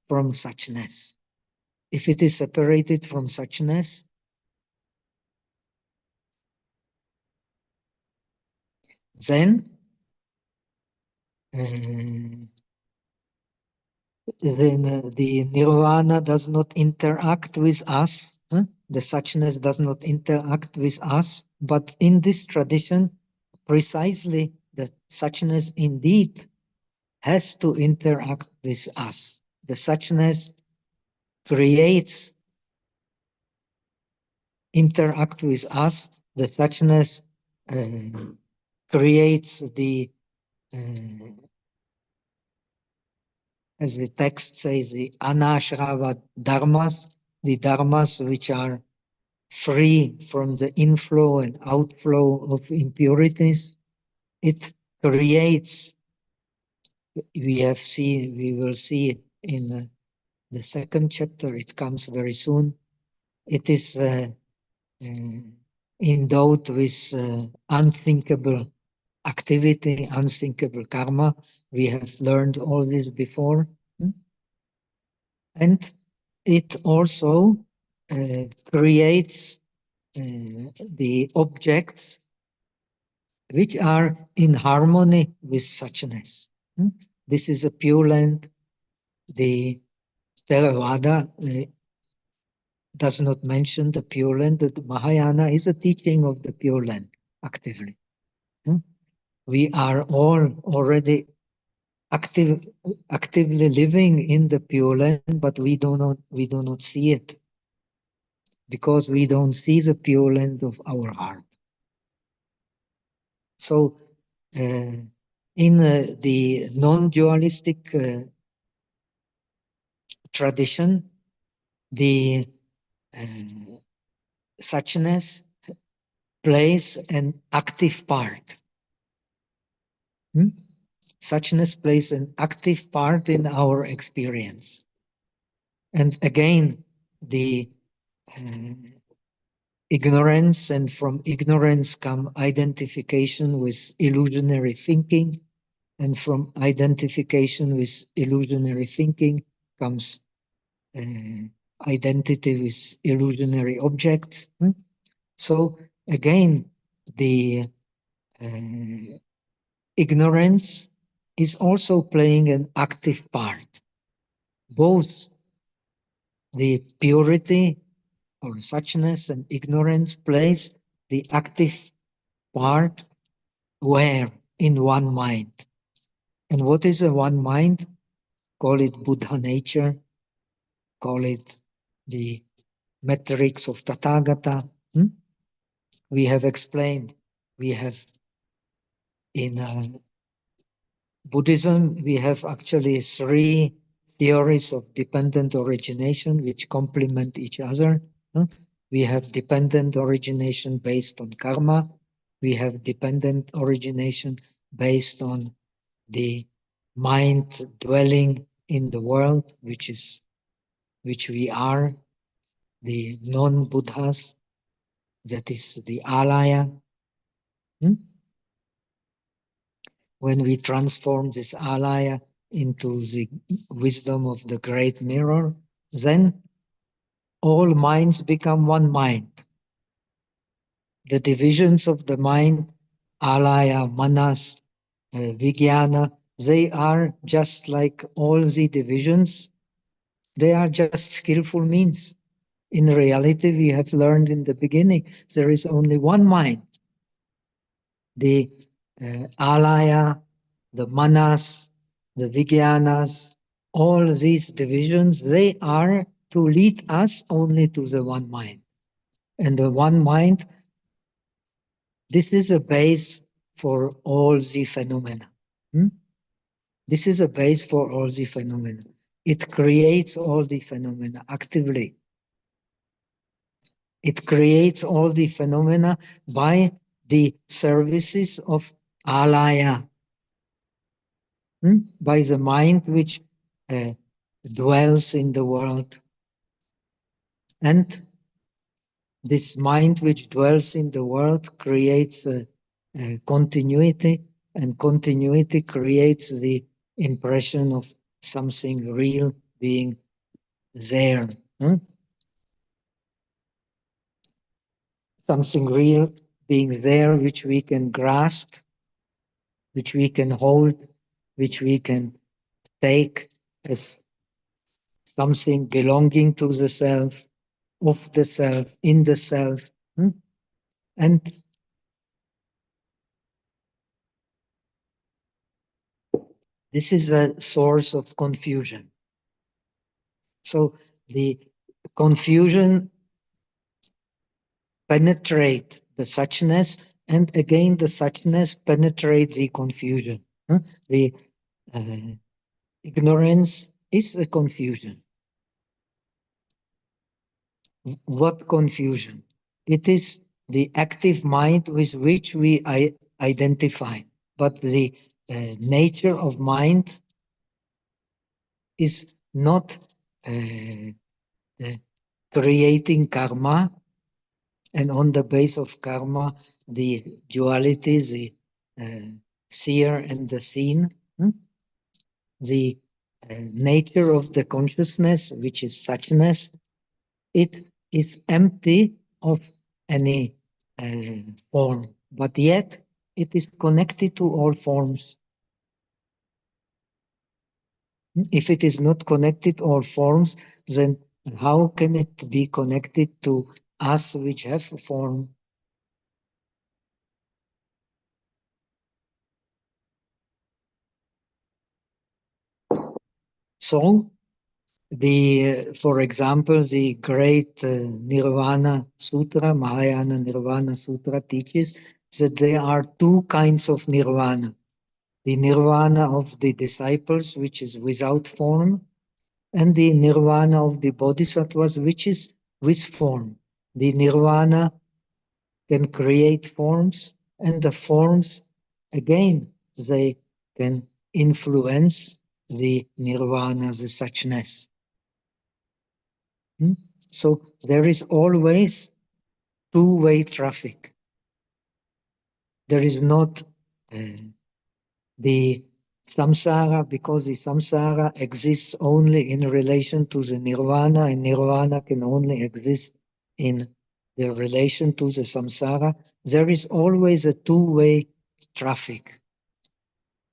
from suchness. If it is separated from suchness, then the nirvana does not interact with us. The suchness does not interact with us. But in this tradition, precisely the suchness indeed has to interact with us. The suchness creates, interact with us. The suchness creates the, as the text says, the anashrava dharmas, the dharmas which are free from the inflow and outflow of impurities. It creates, we will see in the second chapter, it comes very soon. It is endowed with unthinkable activity, unthinkable karma. We have learned all this before. And it also creates the objects which are in harmony with suchness. This is a Pure Land. The Theravada does not mention the Pure Land. The Mahayana is a teaching of the Pure Land actively. We are all already actively living in the Pure Land, but we do not see it, because we don't see the Pure Land of our heart. So in the non-dualistic tradition, the suchness plays an active part. Suchness plays an active part in our experience. And again, the ignorance, and from ignorance come identification with illusionary thinking, and from identification with illusionary thinking comes identity with illusionary objects. So again, the ignorance is also playing an active part. Both the purity or suchness and ignorance plays the active part where in one mind. And what is a one mind? Call it Buddha nature, call it the metrics of Tathagata. We have explained, we have in Buddhism, we have actually three theories of dependent origination which complement each other. We have dependent origination based on karma. We have dependent origination based on the mind dwelling in the world, which we are, the non-Buddhas, that is the alaya. When we transform this alaya into the wisdom of the great mirror, then all minds become one mind. The divisions of the mind, alaya, manas, vijnana, they are just like all the divisions. They are just skillful means. In reality, we have learned in the beginning, there is only one mind. The alaya, the manas, the vijnanas, all these divisions, they are to lead us only to the one mind. And the one mind, this is a base for all the phenomena. This is a base for all the phenomena. It creates all the phenomena actively. It creates all the phenomena by the services of alaya, by the mind which dwells in the world. And this mind which dwells in the world creates a continuity, and continuity creates the impression of something real being there. Hmm? Something real being there which we can grasp, which we can hold, which we can take as something belonging to the self, of the self, in the self. Hmm? And this is a source of confusion. So the confusion penetrate the suchness, and again the suchness penetrates the confusion. Huh? The ignorance is a confusion. What confusion? It is the active mind with which we identify. But the nature of mind is not creating karma, and on the base of karma, the duality, the seer and the seen, the nature of the consciousness, which is suchness, it is empty of any form, but yet it is connected to all forms. If it is not connected to all forms, then how can it be connected to us which have a form? So, for example, the great Nirvana Sutra, Mahayana Nirvana Sutra teaches that there are two kinds of nirvana. The nirvana of the disciples, which is without form, and the nirvana of the bodhisattvas, which is with form. The nirvana can create forms, and the forms, again, they can influence the nirvana, the suchness. So there is always two-way traffic. There is not the samsara, because the samsara exists only in relation to the nirvana, and nirvana can only exist in the relation to the samsara. There is always a two-way traffic.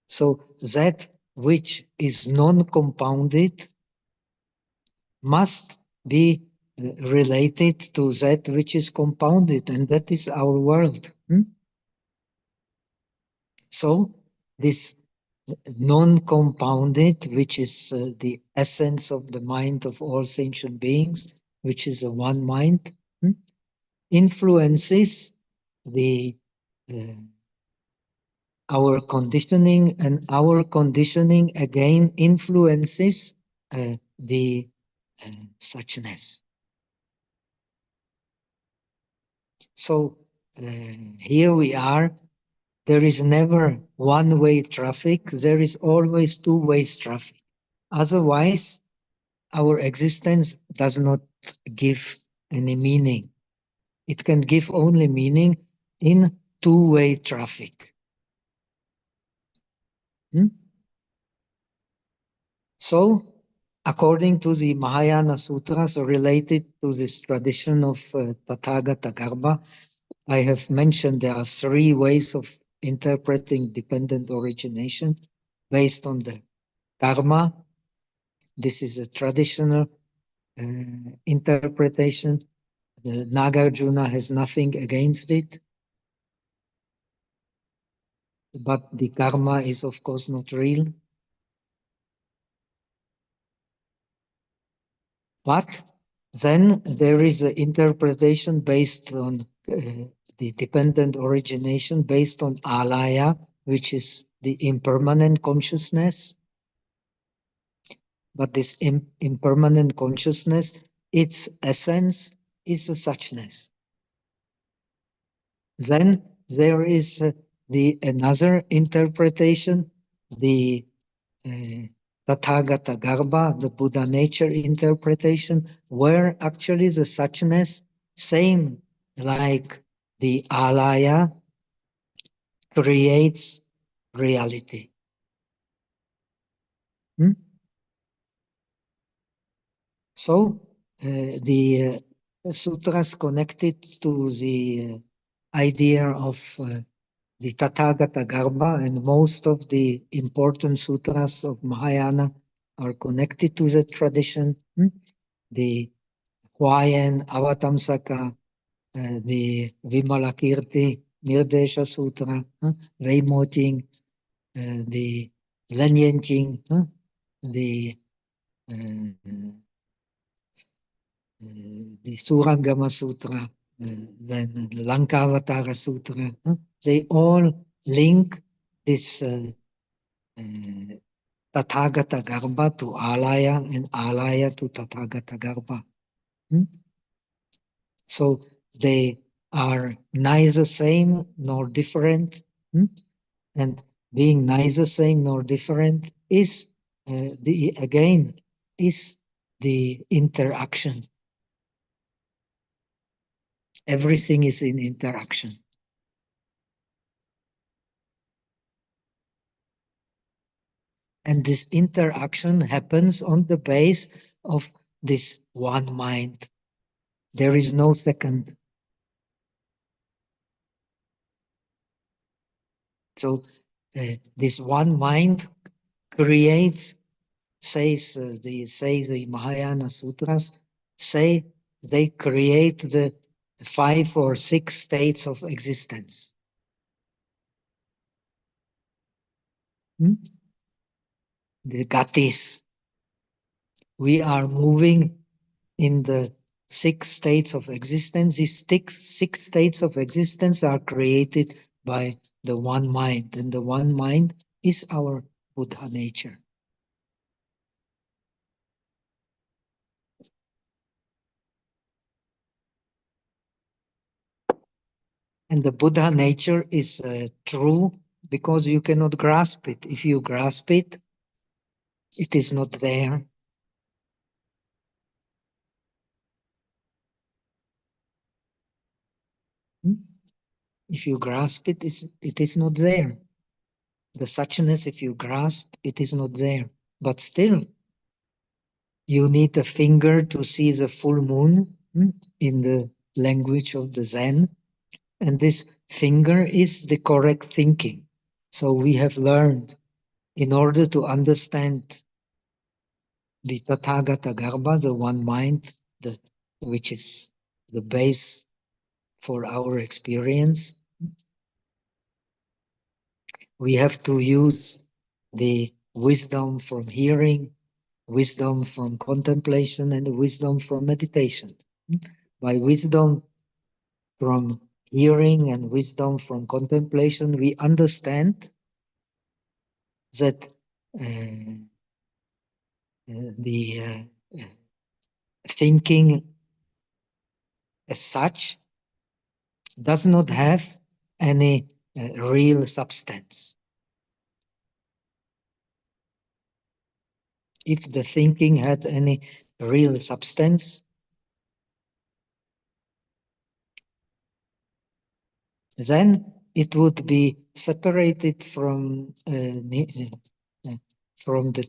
So that which is non-compounded must be related to that which is compounded, and that is our world. So this non-compounded, which is the essence of the mind of all sentient beings, which is a one mind, influences the our conditioning, and our conditioning again influences the suchness. So here we are. There is never one-way traffic. There is always two-way traffic. Otherwise, our existence does not give any meaning. It can give only meaning in two-way traffic. So, according to the Mahayana Sutras related to this tradition of Tathagata Garbha, I have mentioned there are three ways of interpreting dependent origination based on the karma. This is a traditional interpretation. The Nagarjuna has nothing against it, but the karma is of course not real. But then there is an interpretation based on the dependent origination, based on alaya, which is the impermanent consciousness. But this impermanent consciousness, its essence is a suchness. Then there is the another interpretation, the Tathagata Garbha, the Buddha nature interpretation, where actually the suchness, same like the alaya, creates reality. So the sutras connected to the idea of the Tathagata Garbha, and most of the important sutras of Mahayana are connected to the tradition. The Huayan, Avatamsaka, the Vimalakirti, Nirdesha Sutra, Veimoting, the Lenyenting, the the Surangama Sutra, then the Lankavatara Sutra, they all link this Tathagata Garbha to Alaya and Alaya to Tathagata Garbha. So they are neither same nor different. And being neither same nor different is again is the interaction. Everything is in interaction. And this interaction happens on the base of this one mind. There is no second. So this one mind creates, says the Mahayana Sutras, say they create the 5 or 6 states of existence. The gatis. We are moving in the 6 states of existence. These 6 states of existence are created by the one mind, and the one mind is our Buddha nature. And the Buddha nature is true because you cannot grasp it. If you grasp it, it is not there. If you grasp it, it is not there. The suchness, if you grasp, it is not there. But still, you need a finger to see the full moon in the language of the Zen. And this finger is the correct thinking. So we have learned, in order to understand the Tathagata Garbha, the one mind, which is the base for our experience, we have to use the wisdom from hearing, wisdom from contemplation, and wisdom from meditation. By wisdom from hearing and wisdom from contemplation, we understand that the thinking as such does not have any real substance. If the thinking had any real substance, then it would be separated from the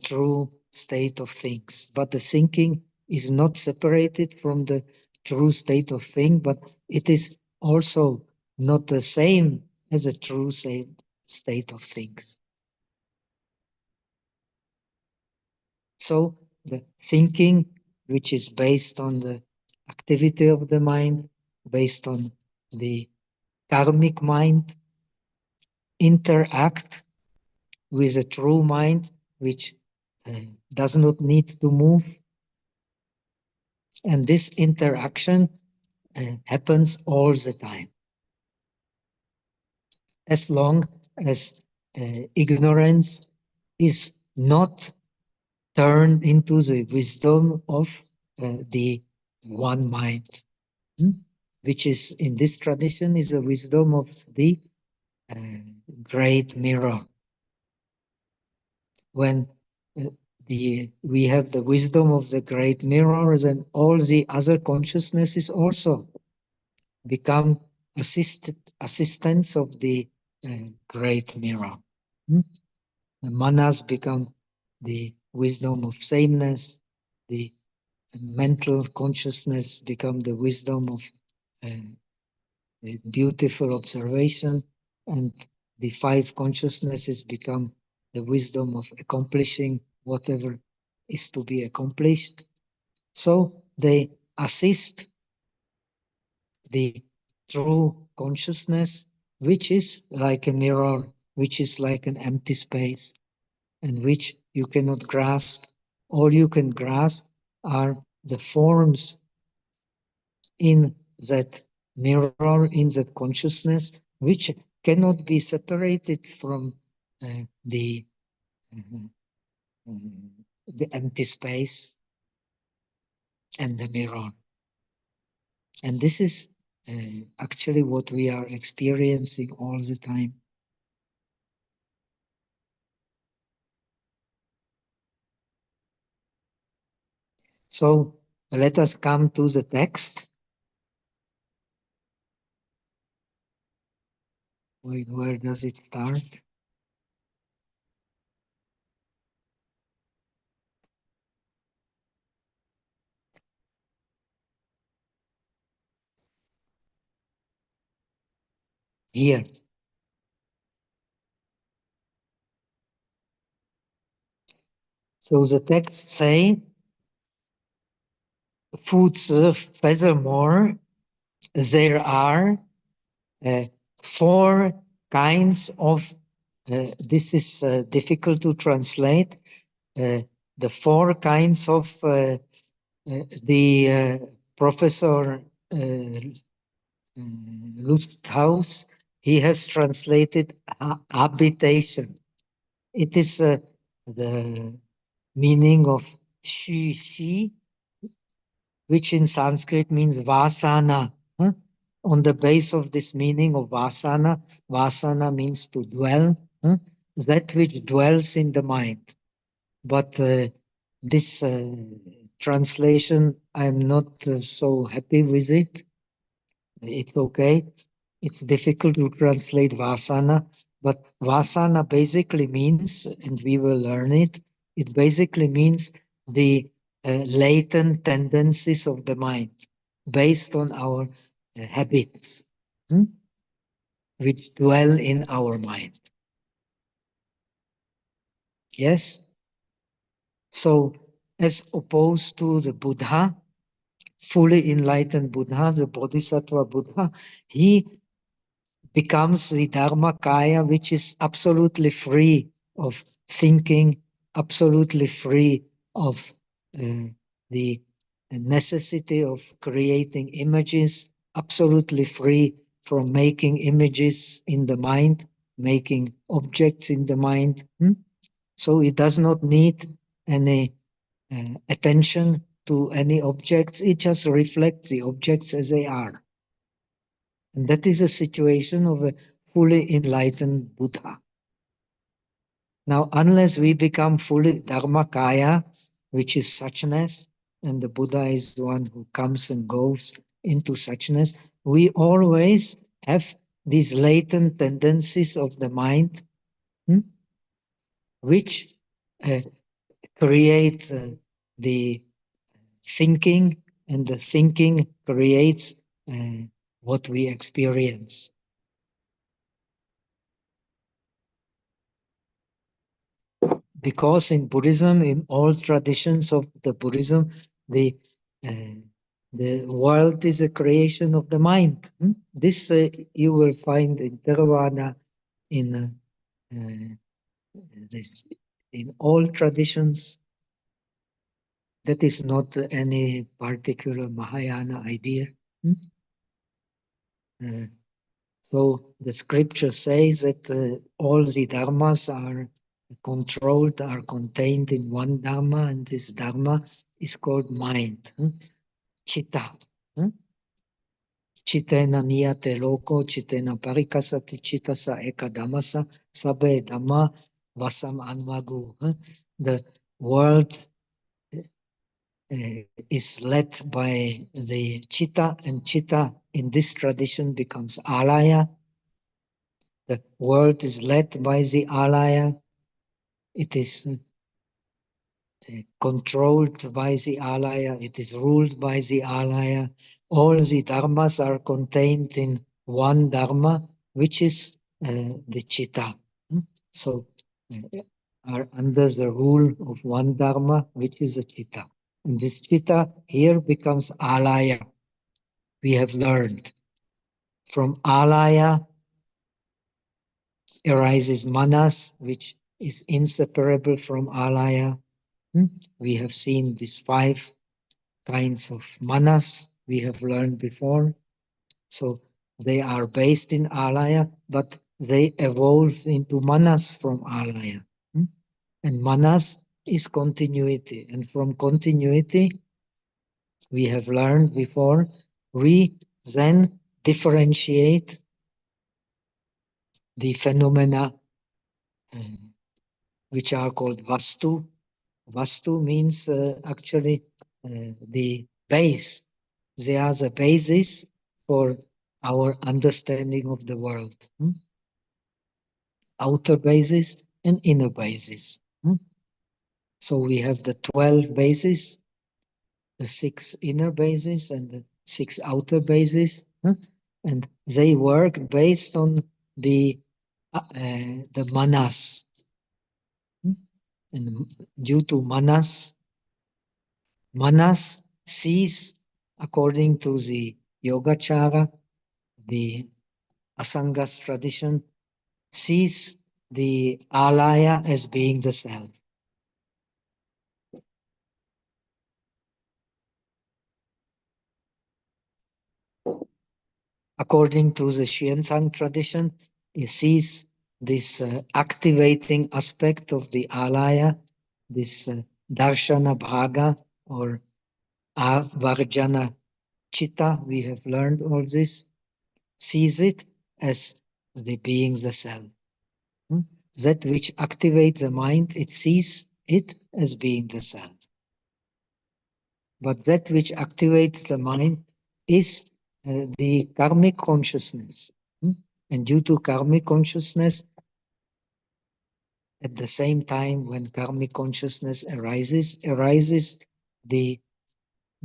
true state of things. But the thinking is not separated from the true state of thing, but it is also not the same as a true state of things. So the thinking, which is based on the activity of the mind, based on the karmic mind, interact with a true mind, which does not need to move. And this interaction happens all the time. As long as ignorance is not turned into the wisdom of the one mind, which is in this tradition is a wisdom of the great mirror. When we have the wisdom of the great mirror, then all the other consciousnesses also become assistants of the great mirror. The manas become the wisdom of sameness, the mental consciousness become the wisdom of beautiful observation, and the five consciousnesses become the wisdom of accomplishing whatever is to be accomplished. So they assist the true consciousness, which is like a mirror, which is like an empty space, and which you cannot grasp. All you can grasp are the forms in that mirror, in that consciousness, which cannot be separated from the uh, the empty space and the mirror. And this is actually what we are experiencing all the time. So let us come to the text. Wait, where does it start? Here. So the text say, furthermore, there are uh, four kinds of, this is difficult to translate, the four kinds of the professor Lusthaus, he has translated habitation. It is the meaning of shi, which in Sanskrit means vasana. Huh? On the base of this meaning of vasana, vasana means to dwell, huh? That which dwells in the mind. But this translation, I'm not so happy with it. It's okay. It's difficult to translate vasana, but vasana basically means, and we will learn it, it basically means the latent tendencies of the mind based on our habits, hmm, which dwell in our mind. Yes? So, as opposed to the Buddha, fully enlightened Buddha, the Bodhisattva Buddha, he becomes the Dharmakaya, which is absolutely free of thinking, absolutely free of the necessity of creating images, absolutely free from making images in the mind, making objects in the mind. So it does not need any attention to any objects. It just reflects the objects as they are. And that is a situation of a fully enlightened Buddha. Now, unless we become fully Dharmakaya, which is suchness, and the Buddha is the one who comes and goes into suchness, we always have these latent tendencies of the mind, which create the thinking, and the thinking creates what we experience. Because in Buddhism, in all traditions of the Buddhism, the world is a creation of the mind. This you will find in Theravada, in this, in all traditions. That is not any particular Mahayana idea. So the scripture says that all the dharmas are controlled, are contained in one dharma, and this dharma is called mind, chitta. Chitena niyate loko, chitena parikasati chittasa ekadamasa, sabe dhamma vasam anvagu. The world is led by the chitta, and chitta in this tradition becomes alaya. The world is led by the alaya. It is controlled by the alaya, it is ruled by the alaya. All the dharmas are contained in one dharma, which is the chitta. So are under the rule of one dharma, which is the chitta. And this chitta here becomes alaya. We have learned from alaya arises manas, which is inseparable from alaya. We have seen these 5 kinds of manas we have learned before. So they are based in alaya, but they evolve into manas from alaya. And manas is continuity. And from continuity, we have learned before, we then differentiate the phenomena which are called vastu. Vastu means actually the base. They are the basis for our understanding of the world. Outer basis and inner basis. So we have the 12 bases, the 6 inner bases and the 6 outer bases, and they work based on the manas. And due to manas sees, according to the Yogacara, the Asangas tradition, sees the alaya as being the self. According to the Xianzang tradition, it sees this activating aspect of the alaya, this darshana bhaga or avarjana chitta, we have learned all this, sees it as the being the self. That which activates the mind, it sees it as being the self. But that which activates the mind is the karmic consciousness. And due to karmic consciousness, at the same time when karmic consciousness arises the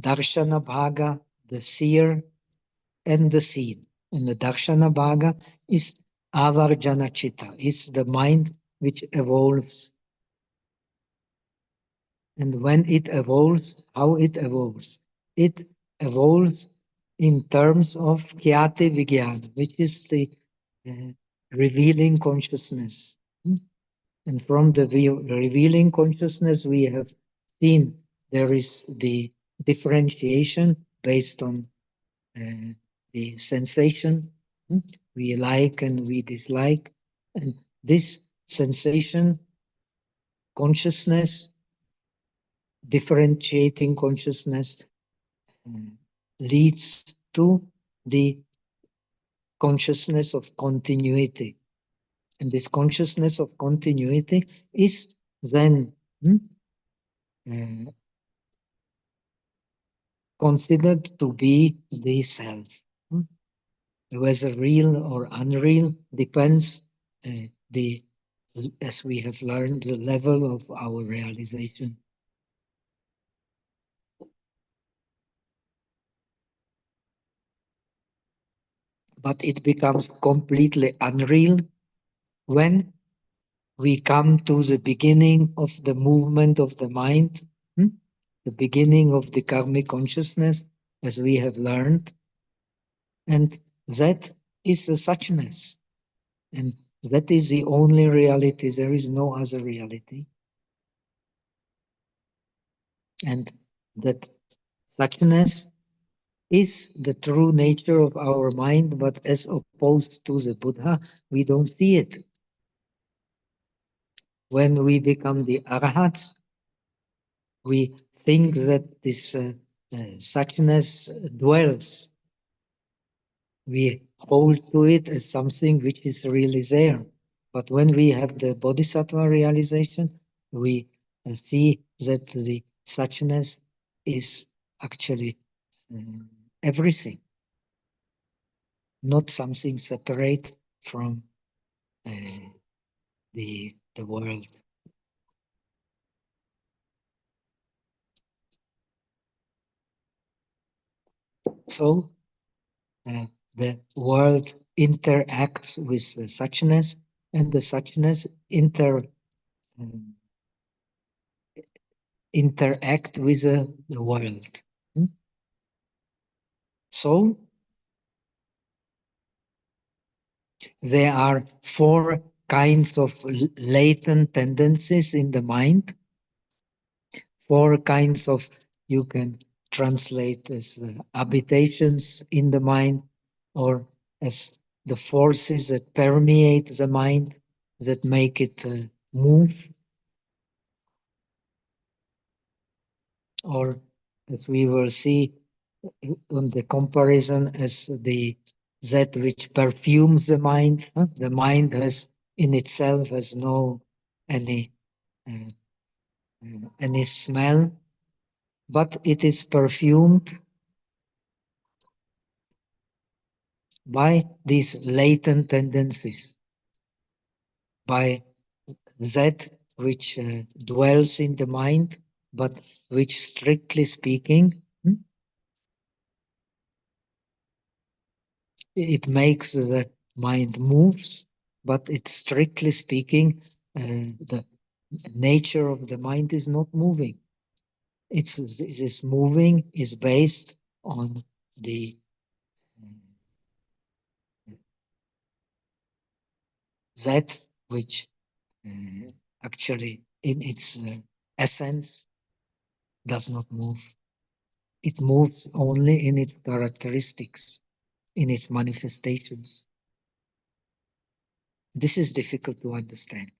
darshana bhaga, the seer, and the seen. And the darshana bhaga is avarjana chitta, is the mind which evolves. And when it evolves, how it evolves? It evolves in terms of kyati vijnana, which is the revealing consciousness. And from the revealing consciousness, we have seen there is the differentiation based on the sensation we like and we dislike. And this sensation, consciousness, differentiating consciousness leads to the consciousness of continuity. And this consciousness of continuity is then considered to be the self. Whether real or unreal depends as we have learned, the level of our realization. But it becomes completely unreal when we come to the beginning of the movement of the mind, the beginning of the karmic consciousness, as we have learned. And that is the suchness. And that is the only reality. There is no other reality. And that suchness is the true nature of our mind, but as opposed to the Buddha, we don't see it. When we become the arahats, we think that this suchness dwells. We hold to it as something which is really there. But when we have the bodhisattva realization, we see that the suchness is actually everything, not something separate from the world. So the world interacts with the suchness, and the suchness um, interact with the world. Hmm? So there are four kinds of latent tendencies in the mind, four kinds of, you can translate as habitations in the mind, or as the forces that permeate the mind, that make it move, or as we will see on the comparison as that which perfumes the mind. The mind has in itself has no any uh, any smell, but it is perfumed by these latent tendencies, by that which dwells in the mind, but which, strictly speaking, it makes the mind moves, but it's, strictly speaking, the nature of the mind is not moving. This moving is based on the that which actually in its essence does not move. It moves only in its characteristics, in its manifestations. This is difficult to understand.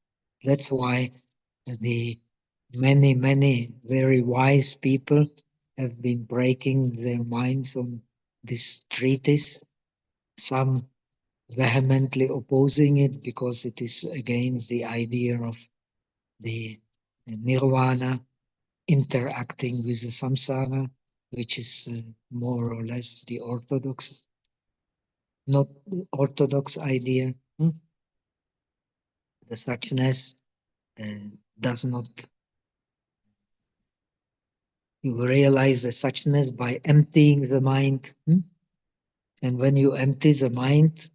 That's why the many very wise people have been breaking their minds on this treatise. Some vehemently opposing it because it is against the idea of the nirvana interacting with the samsara, which is more or less the orthodox, not orthodox idea. The suchness does not, you realize the suchness by emptying the mind. And when you empty the mind,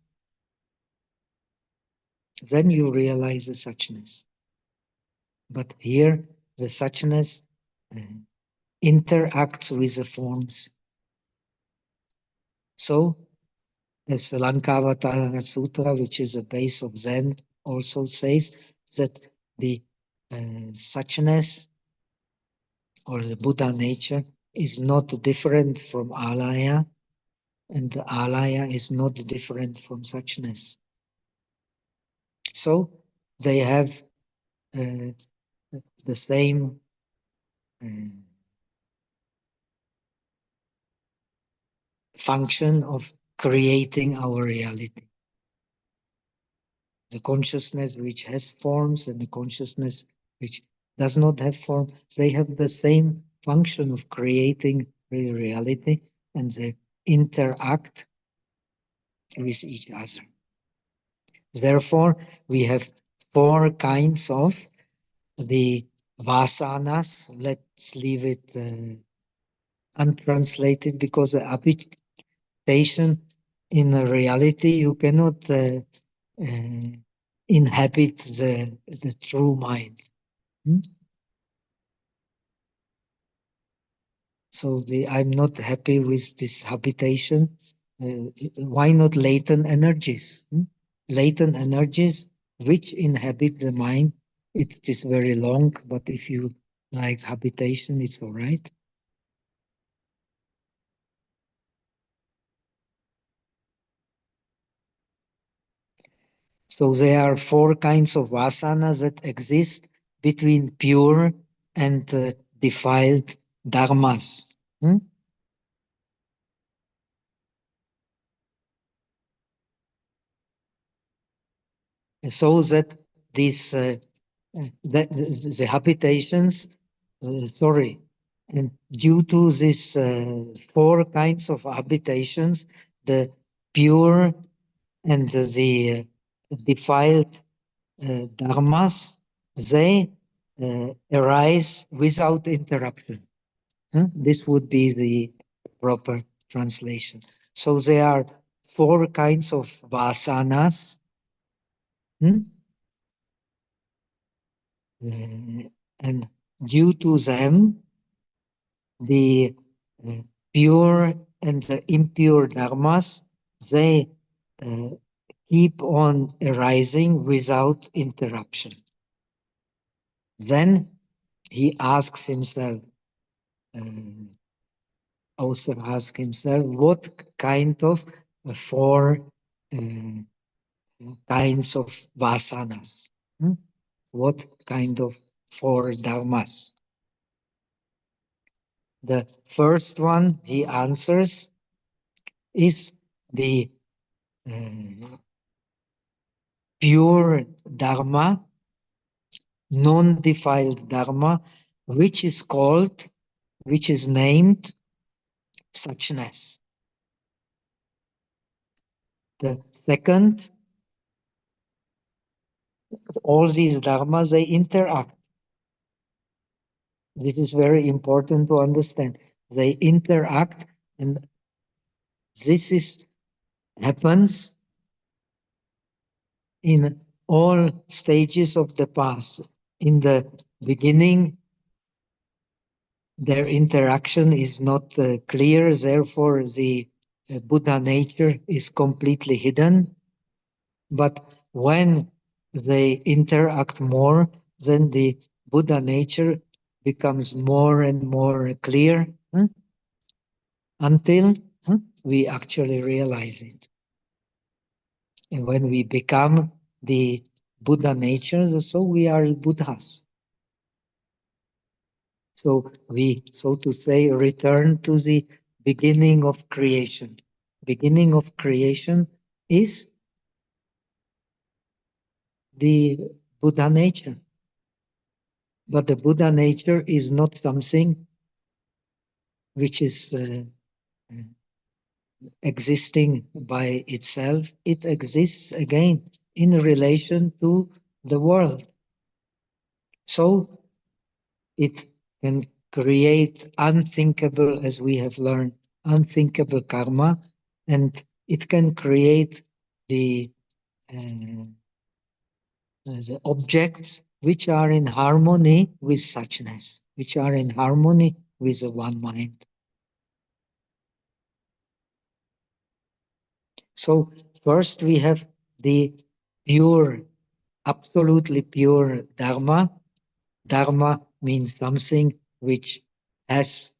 then you realize the suchness. But here, the suchness interacts with the forms. So, as the Lankavatara Sutra, which is the base of Zen, also says that the suchness or the Buddha nature is not different from alaya, and the alaya is not different from suchness. So they have the same function of creating our reality. The consciousness which has forms and the consciousness which does not have form, they have the same function of creating reality, and they interact with each other. Therefore, we have four kinds of the vasanas. Let's leave it untranslated, because the habitation in a reality, you cannot inhabit the true mind. So I'm not happy with this habitation. Why not latent energies? Latent energies which inhabit the mind. It is very long, but if you like habitation, it's all right. So there are four kinds of vasanas that exist between pure and defiled dharmas. So that these the habitations, sorry, and due to these four kinds of habitations, the pure and the defiled dharmas, they arise without interruption. This would be the proper translation. So there are 4 kinds of vasanas. And due to them, the pure and the impure dharmas, they keep on arising without interruption. Then he asks himself, author asks himself, what kind of 4 kinds of vasanas? What kind of 4 dharmas? The first one he answers is the pure dharma, non-defiled dharma, which is called, which is named suchness. The second, all these dharmas, they interact. This is very important to understand. They interact, and this happens in all stages of the path. In the beginning, their interaction is not clear, therefore the Buddha nature is completely hidden. But when they interact more, then the Buddha nature becomes more and more clear, until we actually realize it. And when we become the Buddha nature, so we are Buddhas. So we, so to say, return to the beginning of creation. Beginning of creation is the Buddha nature. But the Buddha nature is not something which is existing by itself. It exists again in relation to the world. So it can create unthinkable, as we have learned, unthinkable karma, and it can create the objects which are in harmony with suchness, which are in harmony with the one mind. So first we have the pure, absolutely pure dharma. Dharma means something which has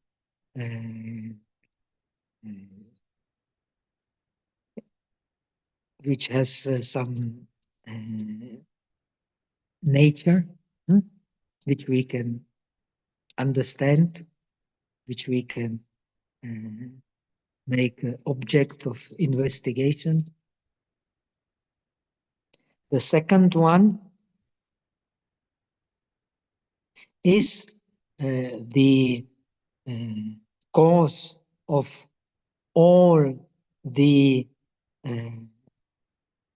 some nature, which we can understand, which we can make an object of investigation. The second one is the cause of all the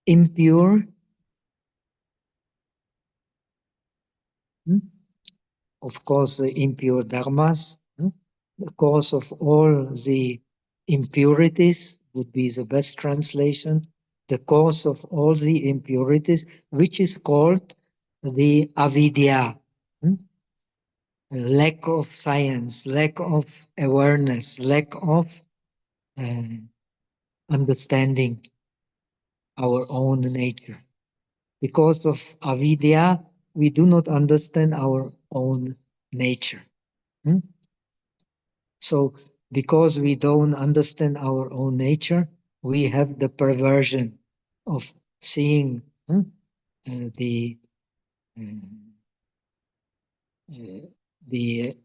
impure, of course, the impure dharmas, the cause of all the impurities would be the best translation, the cause of all the impurities, which is called the avidya, lack of science, lack of awareness, lack of understanding our own nature. Because of avidya, we do not understand our own nature. So, because we don't understand our own nature, we have the perversion of seeing the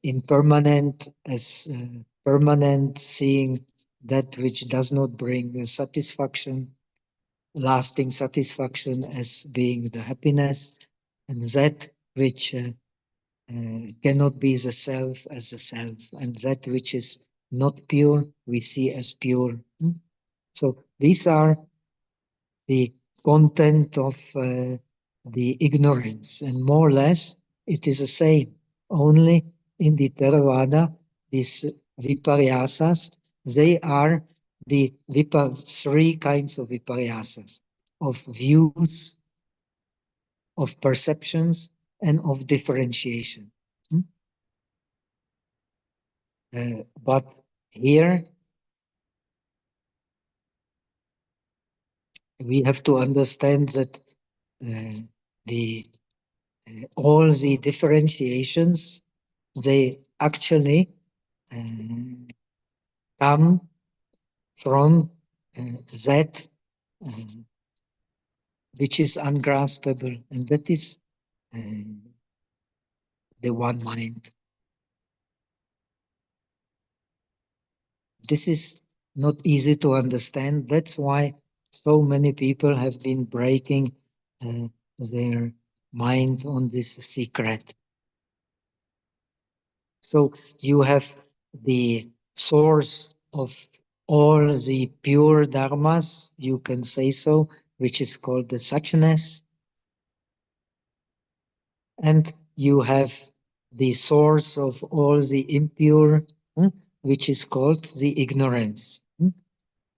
impermanent as permanent, seeing that which does not bring satisfaction, lasting satisfaction as being the happiness, and that which cannot be the self as the self, and that which is not pure we see as pure. So these are the content of the ignorance, and more or less it is the same. Only in the Theravada, these viparyasas, They are the three kinds of viparyasas, of views, of perceptions, and of differentiation. But here we have to understand that the all the differentiations, they actually come from that which is ungraspable, and that is the one mind. This is not easy to understand. That's why so many people have been breaking their mind on this secret. So you have the source of all the pure dharmas, you can say so, which is called the suchness. And you have the source of all the impure, which is called the ignorance.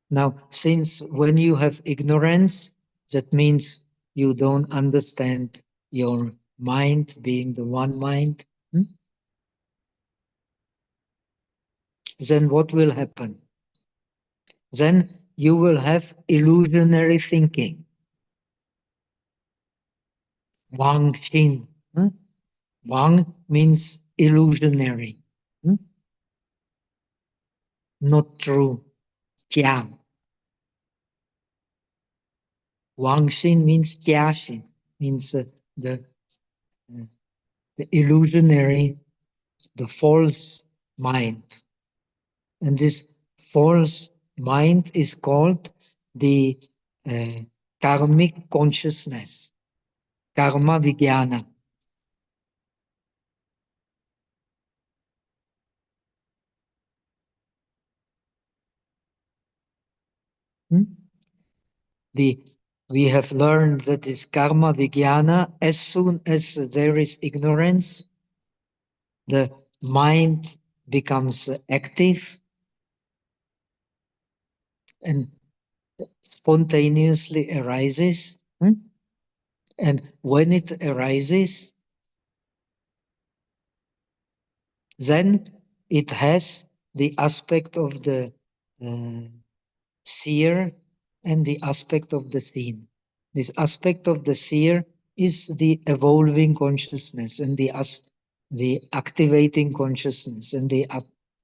Now, since when you have ignorance, that means you don't understand your mind being the one mind, then what will happen? Then you will have illusionary thinking. Wang Xin. Wang means illusionary, not true. Jia. Wang Xin means Jia Xin, means the, uh, the illusionary, the false mind. And this false mind is called the uh, karmic consciousness, karma vijnana. We have learned that this karma vijnana, as soon as there is ignorance, the mind becomes active and spontaneously arises. And when it arises, then it has the aspect of the seer and the aspect of the seen. This aspect of the seer is the evolving consciousness and the activating consciousness, and the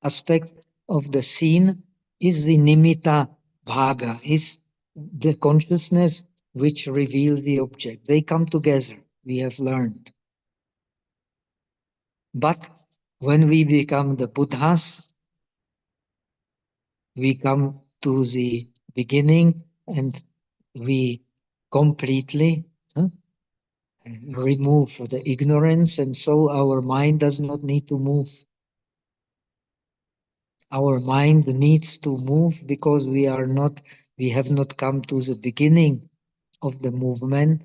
aspect of the seen is the nimitta bhaga, is the consciousness which reveals the object. They come together, we have learned. But when we become the Buddhas, we come to the beginning and we completely remove the ignorance, and so our mind does not need to move. Our mind needs to move because we have not come to the beginning of the movement,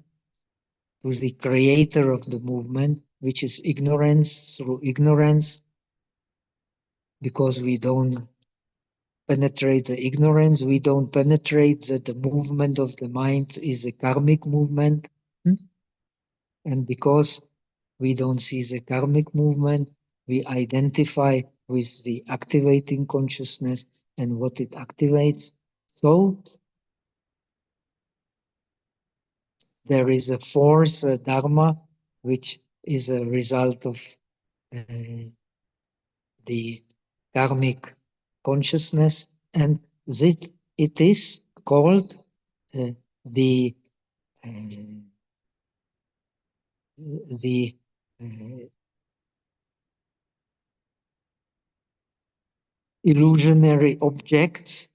to the creator of the movement, which is ignorance. Through ignorance, because we don't penetrate the ignorance, we don't penetrate that the movement of the mind is a karmic movement. And because we don't see the karmic movement, we identify with the activating consciousness and what it activates. So there is a force, a dharma, which is a result of the karmic consciousness, and it is called the the illusionary objects,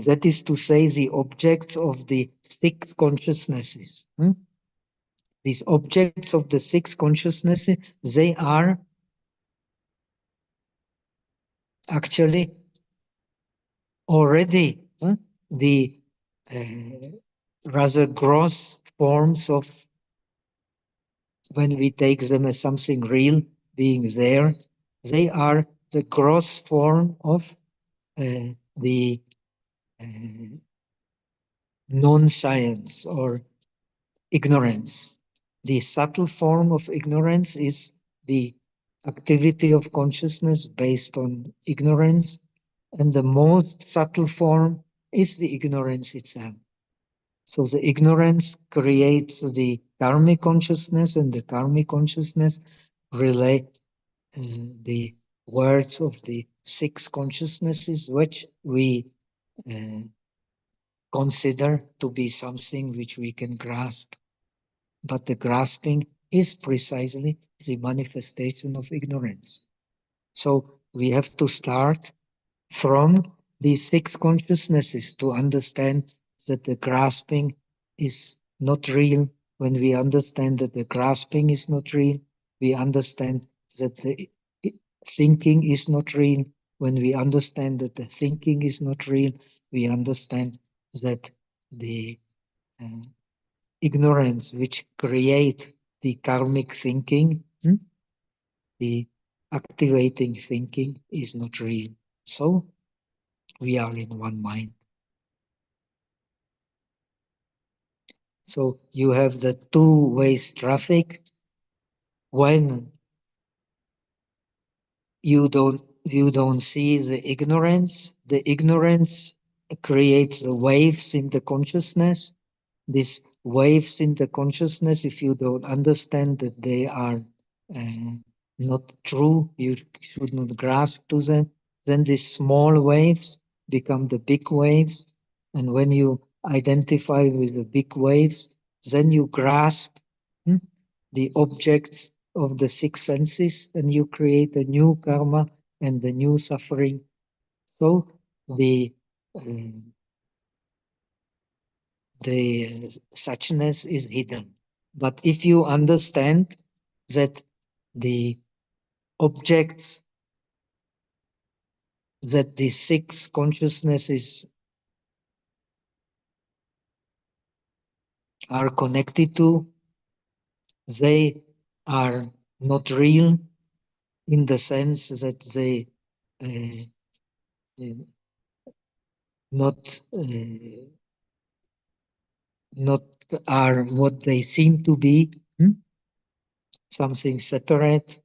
that is to say, the objects of the six consciousnesses. These objects of the six consciousnesses, they are actually already the rather gross forms of, when we take them as something real, being there, they are the gross form of the non-science or ignorance. The subtle form of ignorance is the activity of consciousness based on ignorance, and the most subtle form is the ignorance itself. So the ignorance creates the karmic consciousness, and the karmic consciousness relate the words of the six consciousnesses, which we uh, consider to be something which we can grasp. But the grasping is precisely the manifestation of ignorance. So we have to start from these six consciousnesses to understand that the grasping is not real. When we understand that the grasping is not real, we understand that the thinking is not real. When we understand that the thinking is not real, we understand that the uh, ignorance which create the karmic thinking, the activating thinking is not real. So we are in one mind. So you have the two-way traffic. When you don't see the ignorance creates the waves in the consciousness. These waves in the consciousness, if you don't understand that they are uh, not true, you should not grasp to them, then these small waves become the big waves. And when you identify with the big waves, then you grasp hmm, the objects of the six senses, and you create a new karma and the new suffering. So uh, the suchness is hidden. But if you understand that the objects that the six consciousnesses are connected to, they are not real in the sense that they uh, uh, not not are what they seem to be, something separate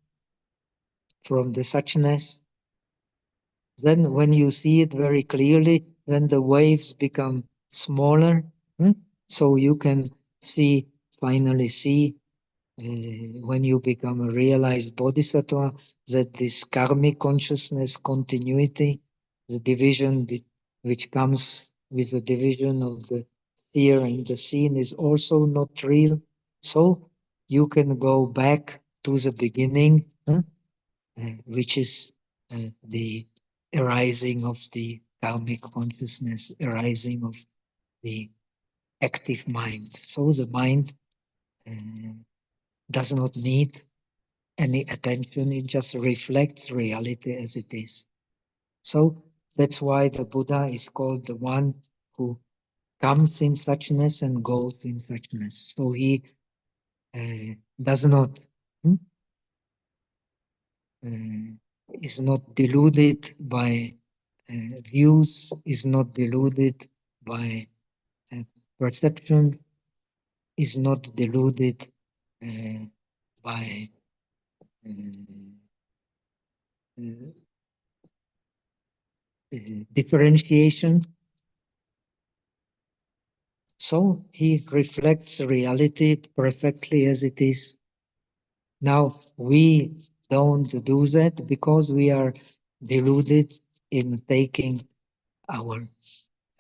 from the suchness. Then when you see it very clearly, then the waves become smaller. So you can finally see, when you become a realized bodhisattva, that this karmic consciousness continuity, the division which comes with the division of the seer and the seen, is also not real. So you can go back to the beginning, which is the arising of the karmic consciousness, arising of the active mind. So the mind does not need any attention, it just reflects reality as it is. So that's why the Buddha is called the one who comes in suchness and goes in suchness. So he does not hmm, uh, is not deluded by views, is not deluded by uh, perception, is not deluded uh, by uh, uh, differentiation. So he reflects reality perfectly as it is. Now we don't do that because we are deluded in taking our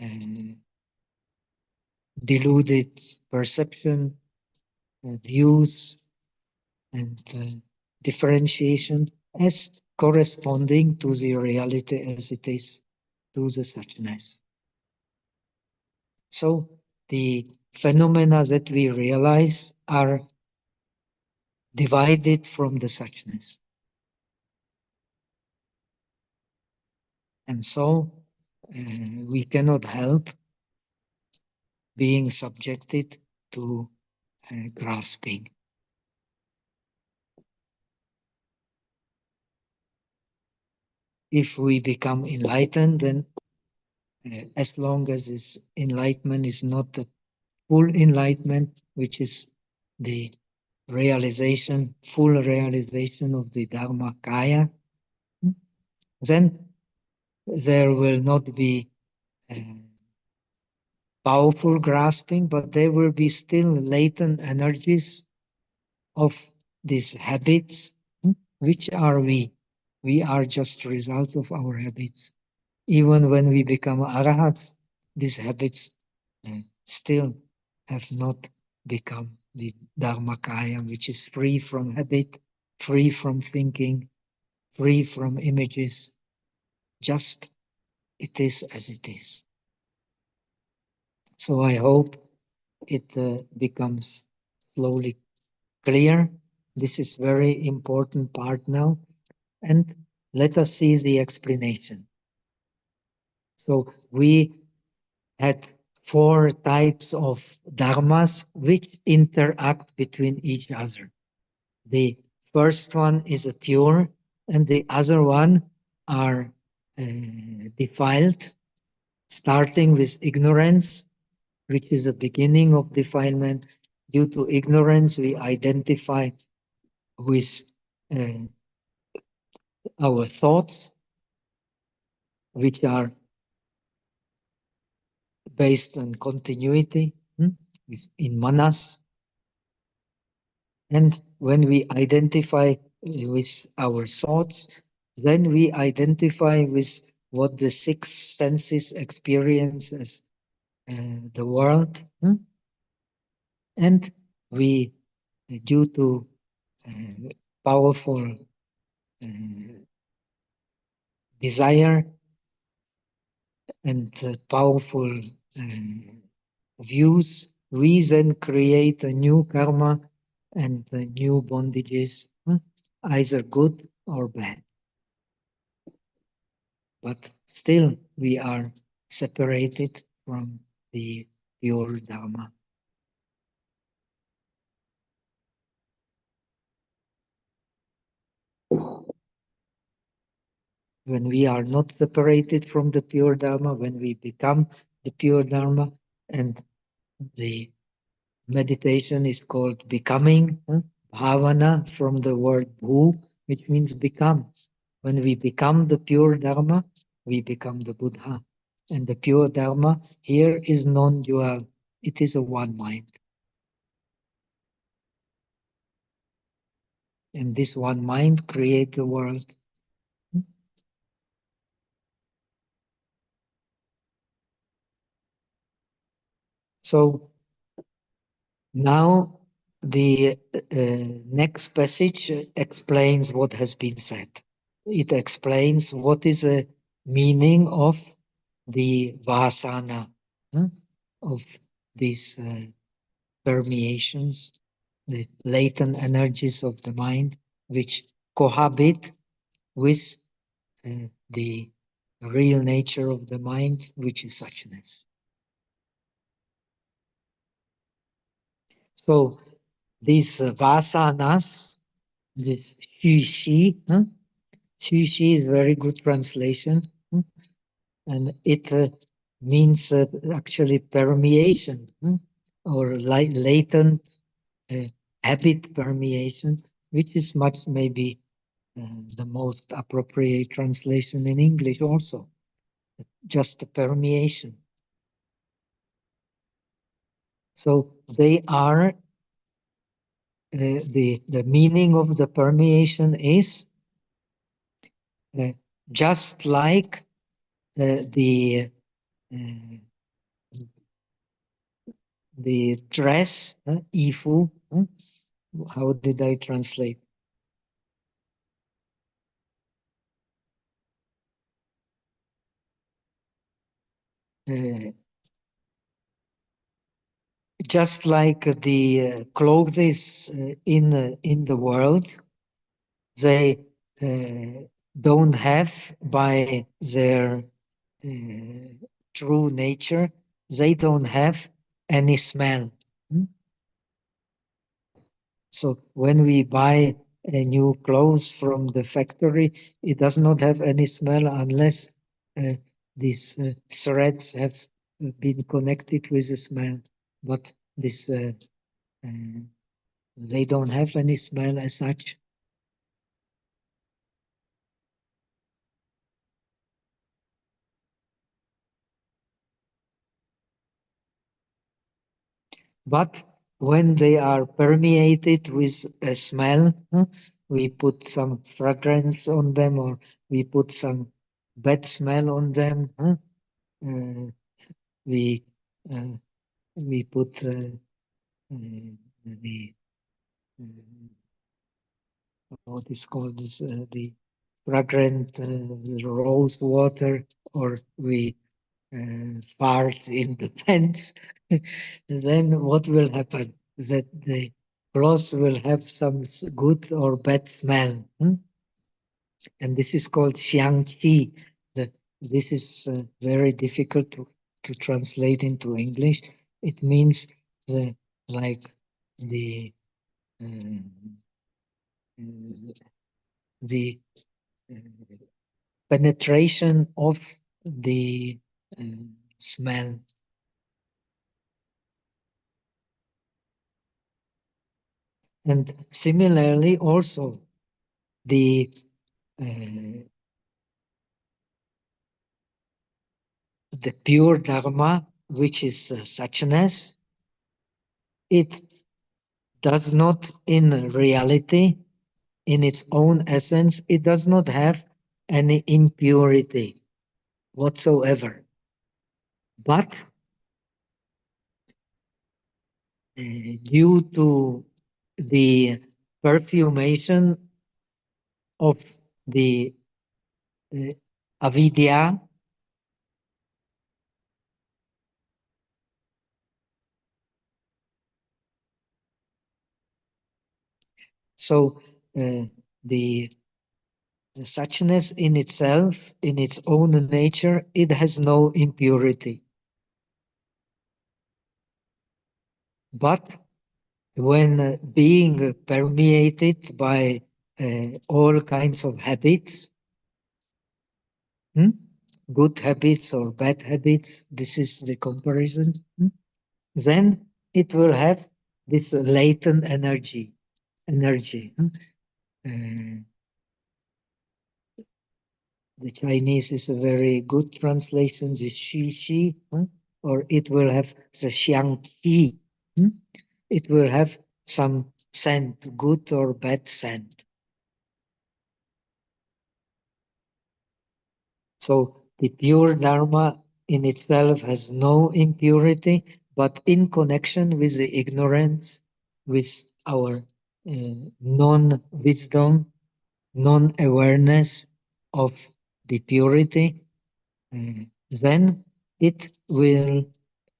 uh, deluded perception, views, and differentiation as corresponding to the reality as it is, to the suchness. So the phenomena that we realize are divided from the suchness. And so we cannot help being subjected to grasping. if we become enlightened, then as long as this enlightenment is not the full enlightenment, which is the realization, full realization of the Dharmakaya, then there will not be uh, powerful grasping, but there will be still latent energies of these habits. Which are we? We are just result of our habits. Even when we become arahats, these habits still have not become the Dharmakaya, which is free from habit, free from thinking, free from images. Just it is as it is. So I hope it becomes slowly clear. This is very important part now. And let us see the explanation. So we had 4 types of dharmas which interact between each other. The first one is a pure, and the other one are defiled, starting with ignorance, which is a beginning of defilement. Due to ignorance, we identify with uh, our thoughts, which are based on continuity in manas. And when we identify with our thoughts, then we identify with what the 6 senses experience as the world. And we, due to powerful desire and powerful views, we then create a new karma and new bondages, either good or bad. But still we are separated from the pure Dharma. When we are not separated from the pure Dharma, when we become the pure Dharma, and the meditation is called becoming, bhavana from the word bhu, which means become. When we become the pure Dharma, we become the Buddha. And the pure Dharma here is non-dual. It is a one mind. And this one mind creates the world. So now the next passage explains what has been said. It explains what is the meaning of the vasana, of these permeations, the latent energies of the mind, which cohabit with the real nature of the mind, which is suchness. So these vasanas, this xu xi is very good translation, and it means actually permeation or latent habit permeation, which is much maybe the most appropriate translation in English also, just the permeation. So they are, the meaning of the permeation is just like the dress, ifu, how did I translate? Just like the clothes in the world, they don't have by their true nature, they don't have any smell. So when we buy a new clothes from the factory, it does not have any smell unless these threads have been connected with a smell. But this they don't have any smell as such. But when they are permeated with a smell, we put some fragrance on them, or we put some bad smell on them. We uh, we put the what is called this, the fragrant rose water, or we fart in the pants. Then what will happen? That the clothes will have some good or bad smell. And this is called xiang qi. This is very difficult to translate into English. It means like the uh, the uh, penetration of the uh, smell. And similarly, also the uh, the pure dharma, which is suchness, it does not, in reality, in its own essence, it does not have any impurity whatsoever. But due to the perfumation of the avidya, so the suchness in itself, in its own nature, it has no impurity. But when being permeated by all kinds of habits, good habits or bad habits, this is the comparison, then it will have this latent energy. The Chinese is a very good translation, the Xi Xi, or it will have the Xiang Qi. It will have some scent, good or bad scent. So the pure Dharma in itself has no impurity, but in connection with the ignorance, with our non-wisdom, non-awareness of the purity, then it will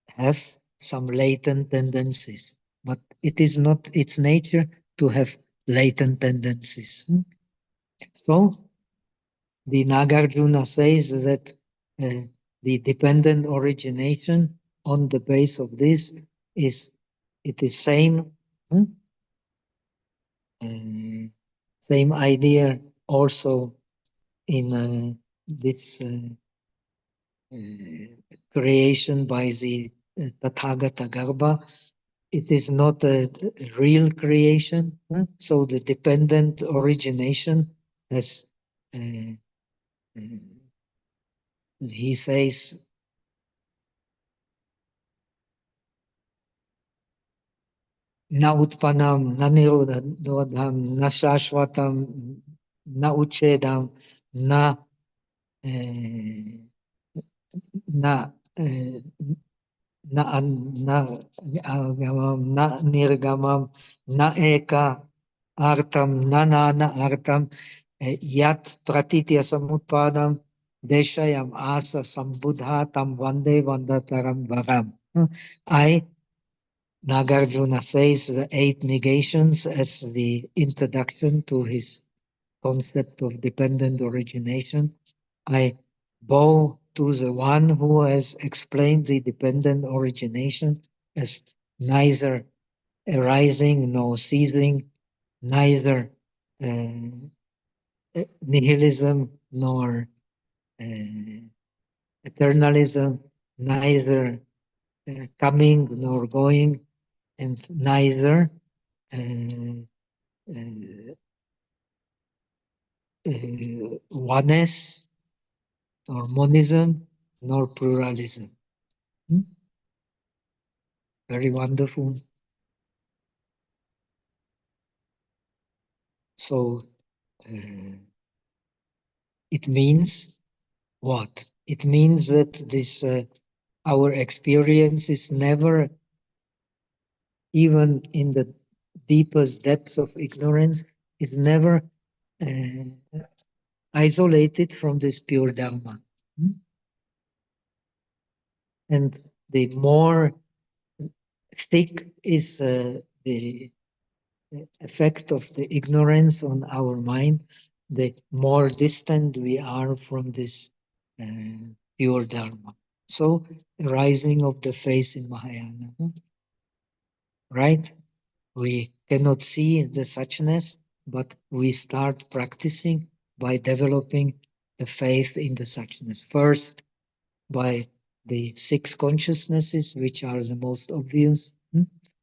have some latent tendencies. But it is not its nature to have latent tendencies. So the Nagarjuna says that the dependent origination on the base of this is it is same same idea also in this creation by the Tathagata Garbha. It is not a real creation, so the dependent origination has he says na utpanam, na nirodham, na shashvatam, na uchedam, na na na na agamam, na nirgamam, na eka artam, na nana artam, yat pratitya samutpadam, deshayam asa sambuddha tam vande vandataram varam. I Nagarjuna says the eight negations as the introduction to his concept of dependent origination. I bow to the one who has explained the dependent origination as neither arising nor ceasing, neither nihilism nor eternalism, neither coming nor going, and neither uh, oneness nor monism nor pluralism. Hmm? Very wonderful. So it means what? It means that this our experience is never, even in the deepest depths of ignorance, is never isolated from this pure Dharma. Hmm? And the more thick is the effect of the ignorance on our mind, the more distant we are from this uh, pure Dharma. So, rising of the face in Mahayana, right? We cannot see the suchness, but we start practicing by developing the faith in the suchness. First, by the six consciousnesses, which are the most obvious.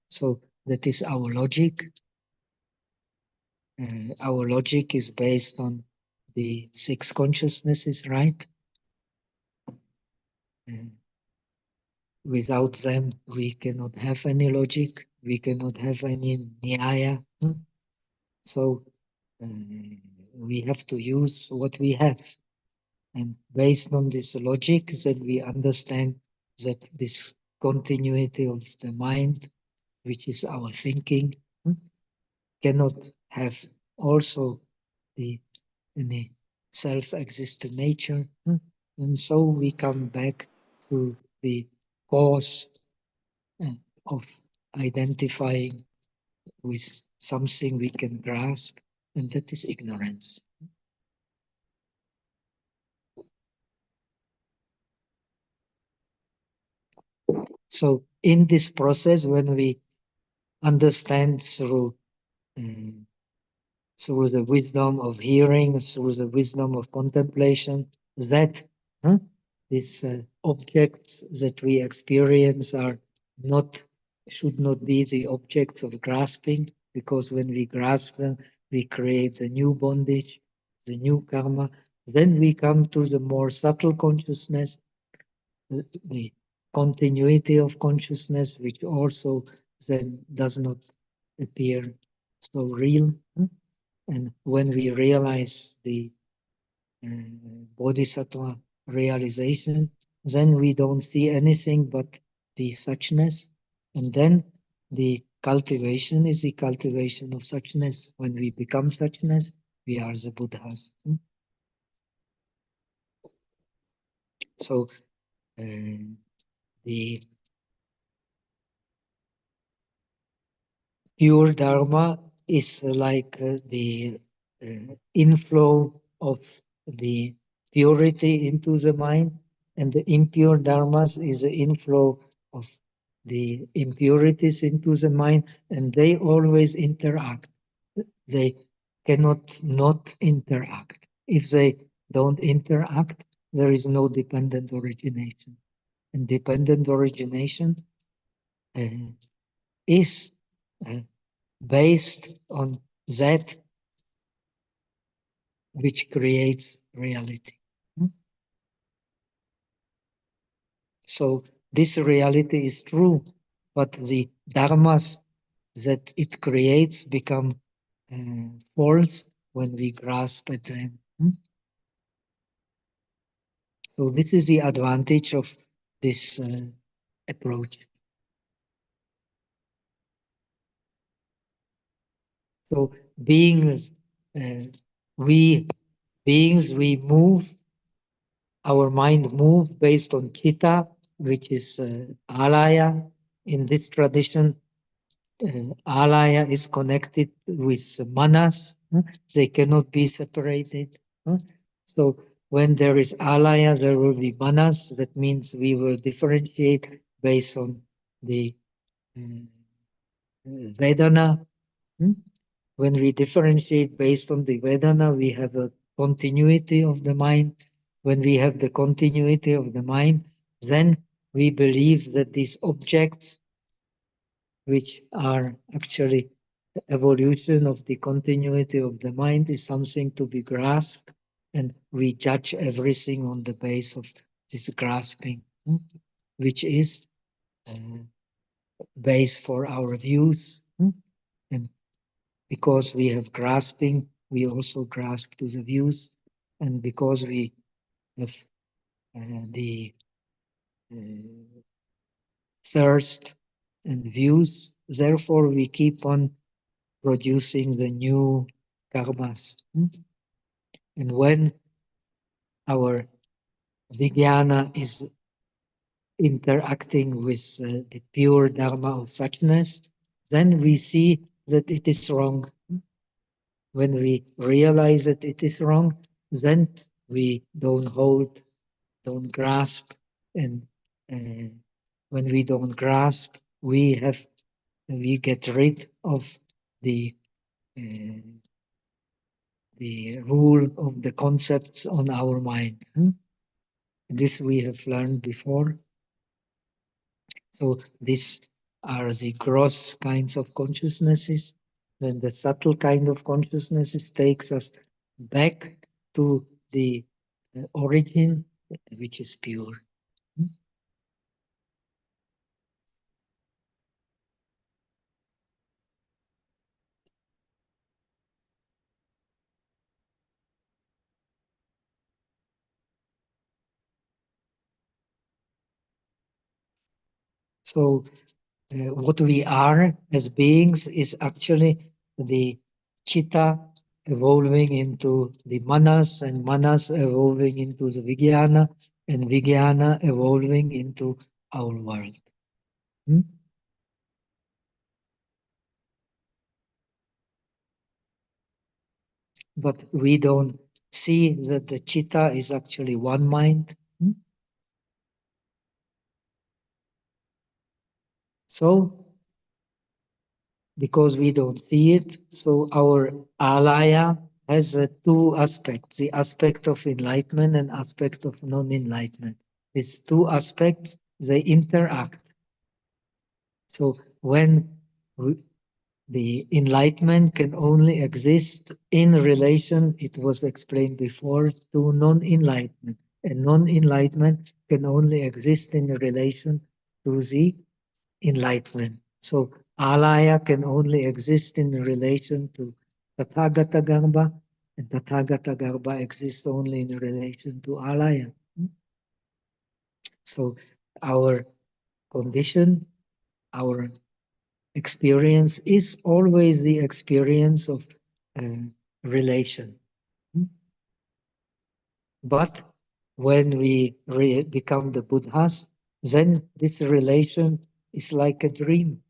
So that is our logic. Our logic is based on the six consciousnesses, right? Uh, Without them, we cannot have any logic. We cannot have any nyaya. So we have to use what we have. And based on this logic, that we understand that this continuity of the mind, which is our thinking, cannot have also the any self-existent nature. And so we come back to the cause uh, of identifying with something we can grasp, and that is ignorance. So in this process, when we understand um, through the wisdom of hearing, through the wisdom of contemplation, that these objects that we experience are not, should not be the objects of grasping, because when we grasp them, we create a new bondage, the new karma. Then we come to the more subtle consciousness, the continuity of consciousness, which also then does not appear so real. And when we realize the uh, bodhisattva realization, then we don't see anything but the suchness. And then the cultivation is the cultivation of suchness. When we become suchness, we are the Buddhas. So the pure Dharma is like the inflow of the purity into the mind, and the impure Dharmas is the inflow of the impurities into the mind, and they always interact. They cannot not interact. If they don't interact, there is no dependent origination. And dependent origination is uh, based on that which creates reality. So this reality is true, but the dharmas that it creates become false when we grasp at them. So this is the advantage of this approach. So beings, uh, we beings, we move, our mind moves based on chitta, which is alaya. In this tradition, alaya is connected with manas. They cannot be separated. So when there is alaya, there will be manas. That means we will differentiate based on the Vedana. When we differentiate based on the Vedana, we have a continuity of the mind. When we have the continuity of the mind, then we believe that these objects, which are actually the evolution of the continuity of the mind, is something to be grasped, and we judge everything on the base of this grasping, which is base for our views. And because we have grasping, we also grasp to the views. And because we have the thirst and views, therefore we keep on producing the new karmas. And when our vijnana is interacting with the pure dharma of suchness, then we see that it is wrong. When we realize that it is wrong, then we don't hold, don't grasp, and when we don't grasp, we get rid of the uh, the rule of the concepts on our mind. This we have learned before. So these are the gross kinds of consciousnesses. Then the subtle kind of consciousnesses takes us back to the origin, which is pure. So what we are as beings is actually the chitta evolving into the manas, and manas evolving into the vijnana, and vijnana evolving into our world. But we don't see that the chitta is actually one mind. So, because we don't see it, so our alaya has two aspects, the aspect of enlightenment and aspect of non-enlightenment. These two aspects, they interact. So when the enlightenment can only exist in relation, it was explained before, to non-enlightenment. And non-enlightenment can only exist in relation to the enlightenment. So alaya can only exist in relation to Tathagata Garbha, and Tathagata Garbha exists only in relation to alaya. So our condition, our experience is always the experience of relation. But when we become the Buddhas, then this relation is like a dream.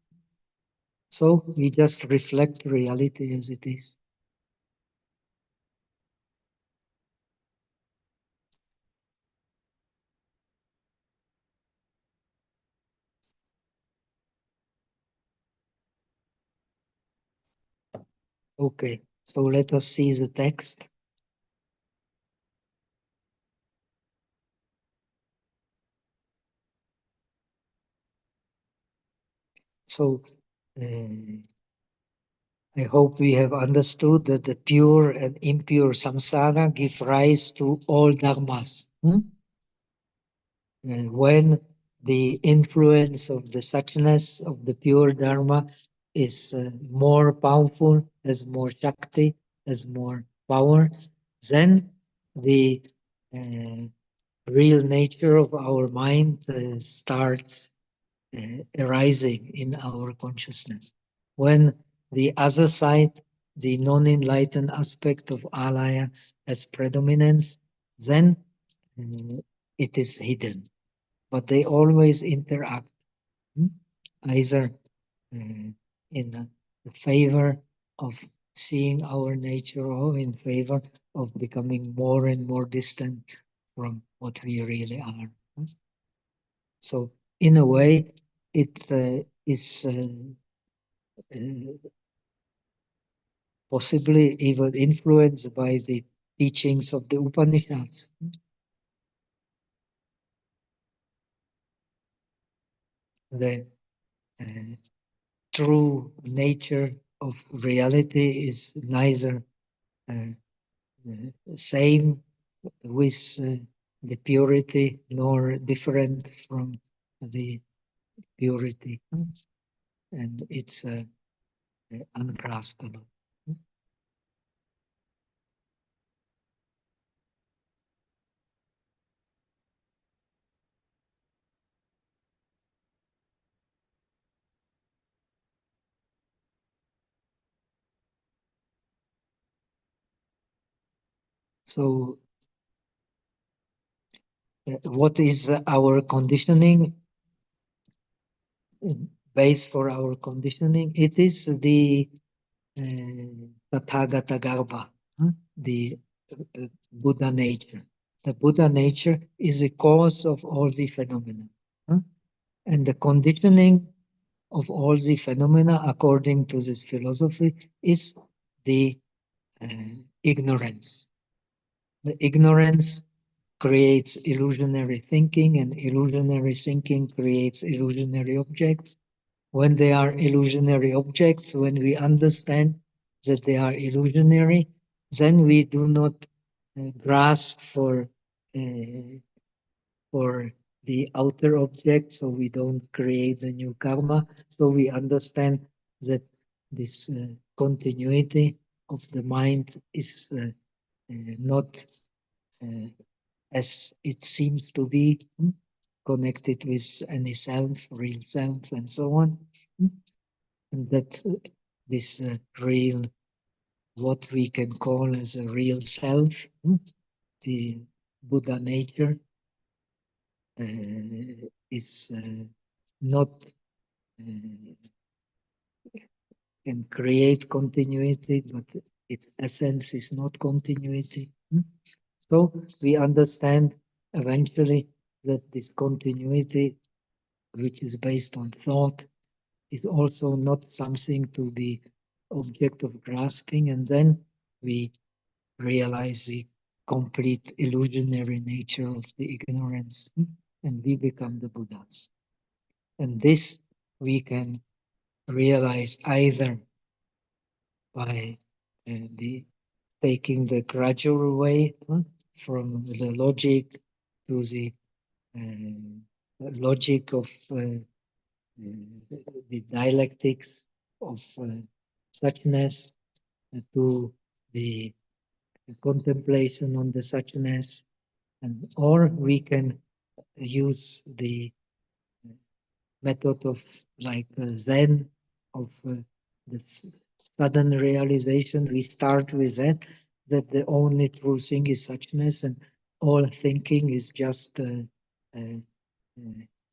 So we just reflect reality as it is. Okay, so let us see the text. So I hope we have understood that the pure and impure samsara give rise to all dharmas. When the influence of the suchness of the pure dharma is more powerful, has more shakti, has more power, then the uh, real nature of our mind starts arising in our consciousness. When the other side, the non-enlightened aspect of alaya has predominance, then it is hidden. But they always interact, either in the favor of seeing our nature or in favor of becoming more and more distant from what we really are. So in a way, it is possibly even influenced by the teachings of the Upanishads. The true nature of reality is neither uh, same with the purity nor different from the purity, and it's ungraspable. So, what is our conditioning? Base for our conditioning? It is the Tathagata Garbha, the Buddha nature. The Buddha nature is the cause of all the phenomena. And the conditioning of all the phenomena, according to this philosophy, is the uh, ignorance. The ignorance creates illusionary thinking, and illusionary thinking creates illusionary objects. When they are illusionary objects, when we understand that they are illusionary, then we do not grasp for the outer object, so we don't create a new karma. So we understand that this continuity of the mind is not as it seems to be, connected with any self, real self, and so on. And that this real, what we can call as a real self, the Buddha nature, is not uh, can create continuity, but its essence is not continuity. So we understand eventually that this continuity, which is based on thought, is also not something to be object of grasping, and then we realize the complete illusionary nature of the ignorance, and we become the Buddhas. And this we can realize either by the taking the gradual way, from the logic to the logic of the dialectics of suchness, to the contemplation on the suchness, and or we can use the method of like Zen, of the sudden realization. We start with that the only true thing is suchness, and all thinking is uh,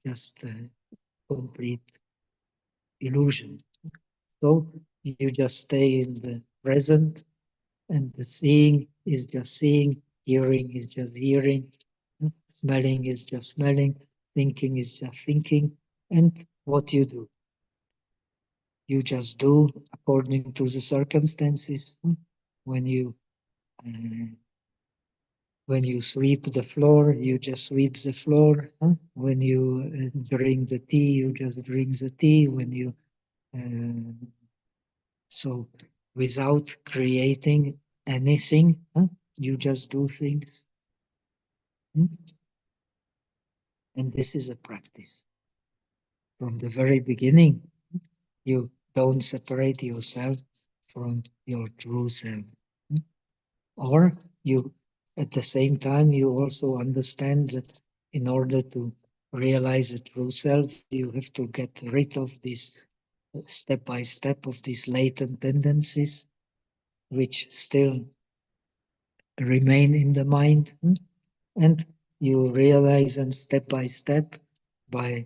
just complete illusion. So you just stay in the present, and the seeing is just seeing, hearing is just hearing, smelling is just smelling, thinking is just thinking, and what you do. You just do according to the circumstances. When you uh, when you sweep the floor, you just sweep the floor. When you drink the tea, you just drink the tea. When you so without creating anything, you just do things. And this is a practice. From the very beginning, you don't separate yourself from your true self. Or you, at the same time, you also understand that in order to realize the true self, you have to get rid of this step by step of these latent tendencies, which still remain in the mind. And you realize them step by step by,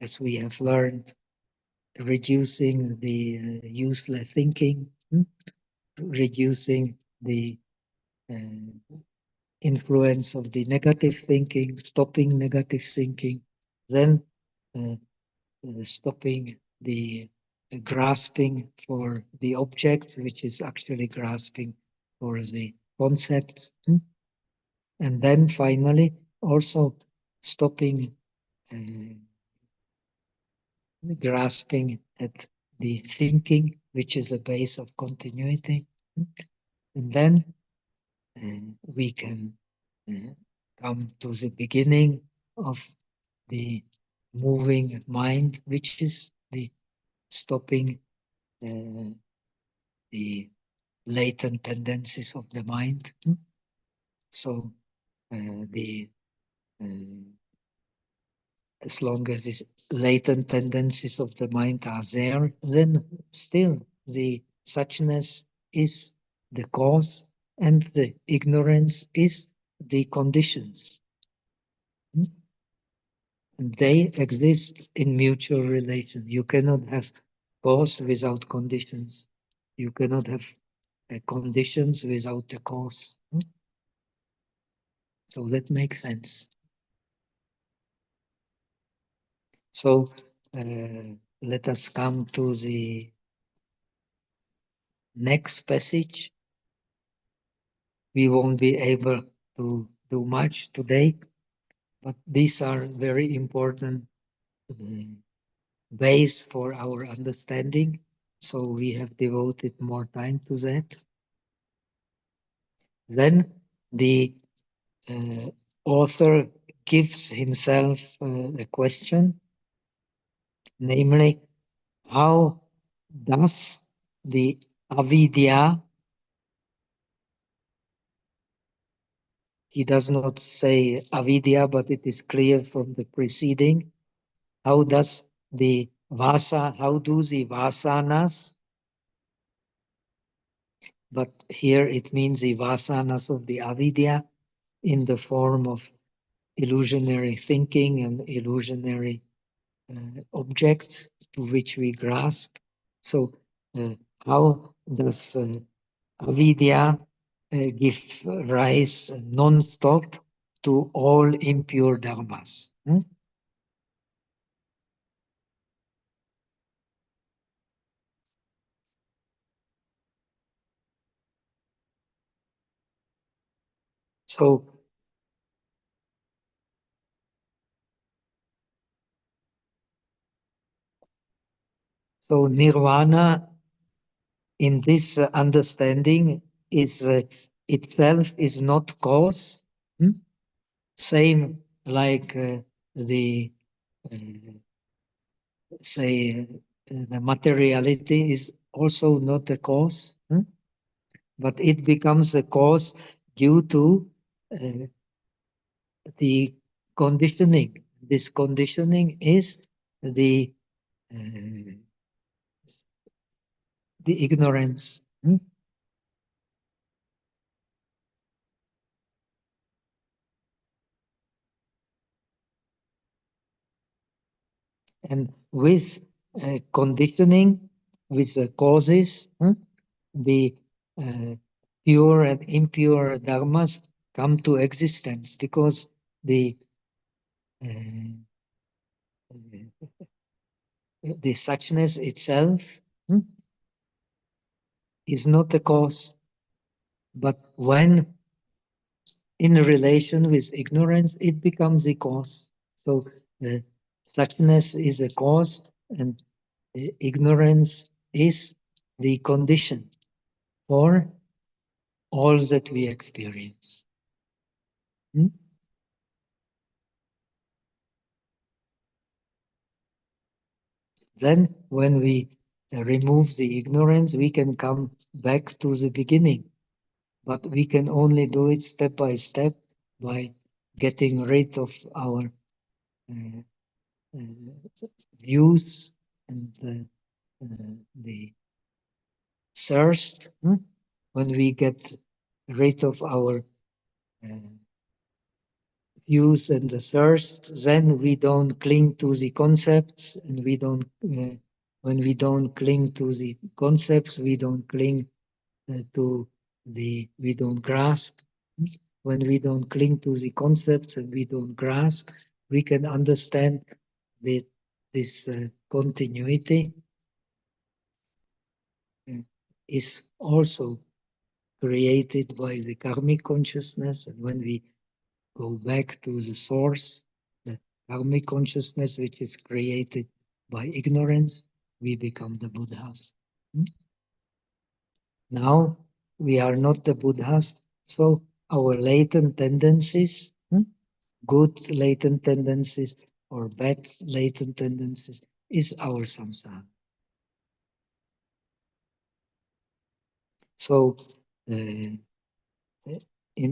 as we have learned, reducing the useless thinking, reducing the influence of the negative thinking, stopping negative thinking, then stopping the grasping for the object, which is actually grasping for the concepts. And then finally, also stopping grasping at the thinking, which is a base of continuity. And then we can come to the beginning of the moving mind, which is the stopping the latent tendencies of the mind. So the as long as these latent tendencies of the mind are there, then still the suchness is the cause and the ignorance is the conditions. And they exist in mutual relation. You cannot have cause without conditions. You cannot have conditions without the cause. So that makes sense. So let us come to the next passage. We won't be able to do much today, but these are very important base for our understanding. So we have devoted more time to that. Then the author gives himself a question, namely, how does the avidya, he does not say avidya, but it is clear from the preceding, how does the how do the vasanas, but here it means the vasanas of the avidya in the form of illusionary thinking and illusionary objects to which we grasp. So how does avidya give rise non-stop to all impure dharmas? So nirvana in this understanding is itself is not cause. Same like the say the materiality is also not a cause, but it becomes a cause due to uh, the conditioning. This conditioning is the uh, the ignorance. And with conditioning, with the causes, the uh, pure and impure dharmas come to existence because uh, the suchness itself is not the cause, but when in relation with ignorance, it becomes a cause. So suchness is a cause and ignorance is the condition for all that we experience. Then when we remove the ignorance, we can come back to the beginning. But we can only do it step by step by getting rid of our views and the thirst. When we get rid of our views and the thirst, then we don't cling to the concepts, and we don't. When we don't cling to the concepts, we don't cling to we don't grasp. When we don't cling to the concepts and we don't grasp, we can understand this continuity is also created by the karmic consciousness. And when we go back to the source, the karmic consciousness, which is created by ignorance, we become the Buddhas. Now we are not the Buddhas, so our latent tendencies, good latent tendencies or bad latent tendencies, is our samsara. So, in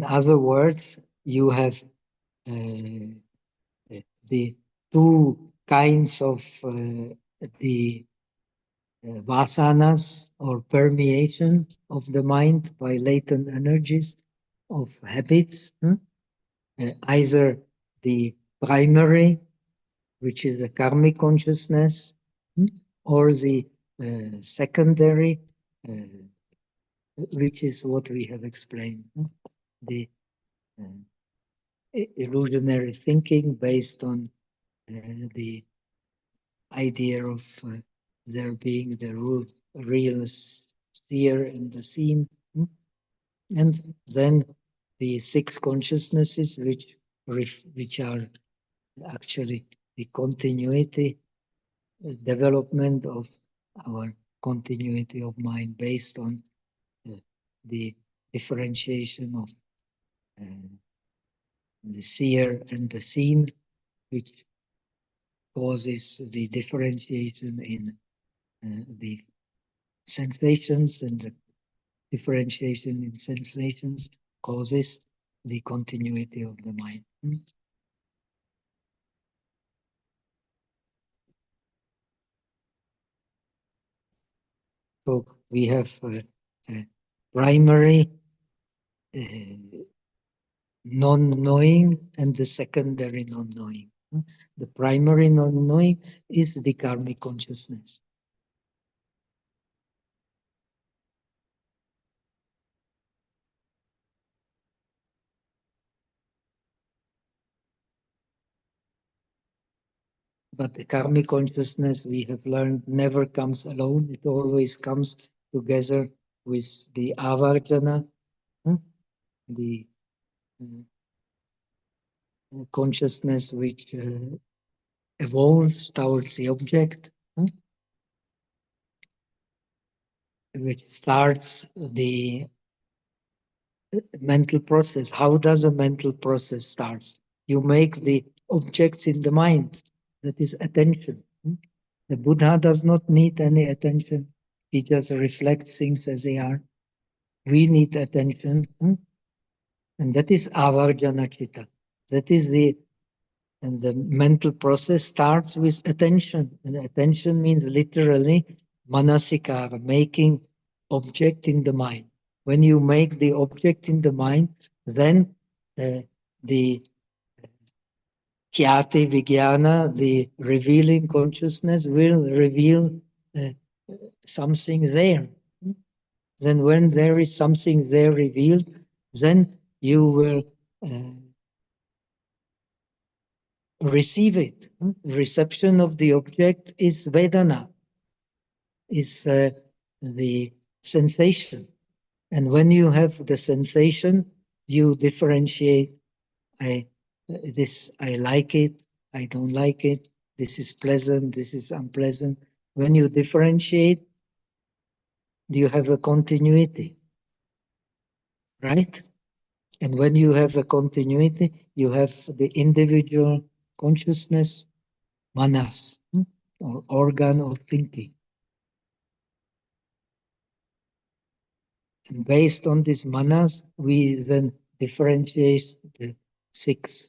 other words, you have the two kinds of the vasanas or permeation of the mind by latent energies of habits. Either the primary, which is the karmic consciousness, or the secondary, which is what we have explained, the illusionary thinking based on the idea of there being the real seer and the seen, and then the six consciousnesses, which are actually the continuity, development of our continuity of mind based on the differentiation of the seer and the seen, which causes the differentiation in the sensations, and the differentiation in sensations causes the continuity of the mind. So we have primary non-knowing and the secondary non-knowing. The primary non-knowing is the karmic consciousness. But the karmic consciousness, we have learned, never comes alone. It always comes together with the avarjana, the consciousness which evolves towards the object, which starts the mental process. How does a mental process start? You make the objects in the mind. That is attention. The Buddha does not need any attention. He just reflects things as they are. We need attention. And that is avarjana citta. That is and the mental process starts with attention. And attention means literally manasikara, making object in the mind. When you make the object in the mind, then the Khyati Vijnana, the revealing consciousness, will reveal something there. Then when there is something there revealed, then you will receive it. Reception of the object is Vedana, is the sensation. And when you have the sensation, you differentiate, I like it, I don't like it, this is pleasant, this is unpleasant. When you differentiate, you have a continuity, right? And when you have a continuity, you have the individual consciousness, manas, or organ of thinking. And based on this manas, we then differentiate the six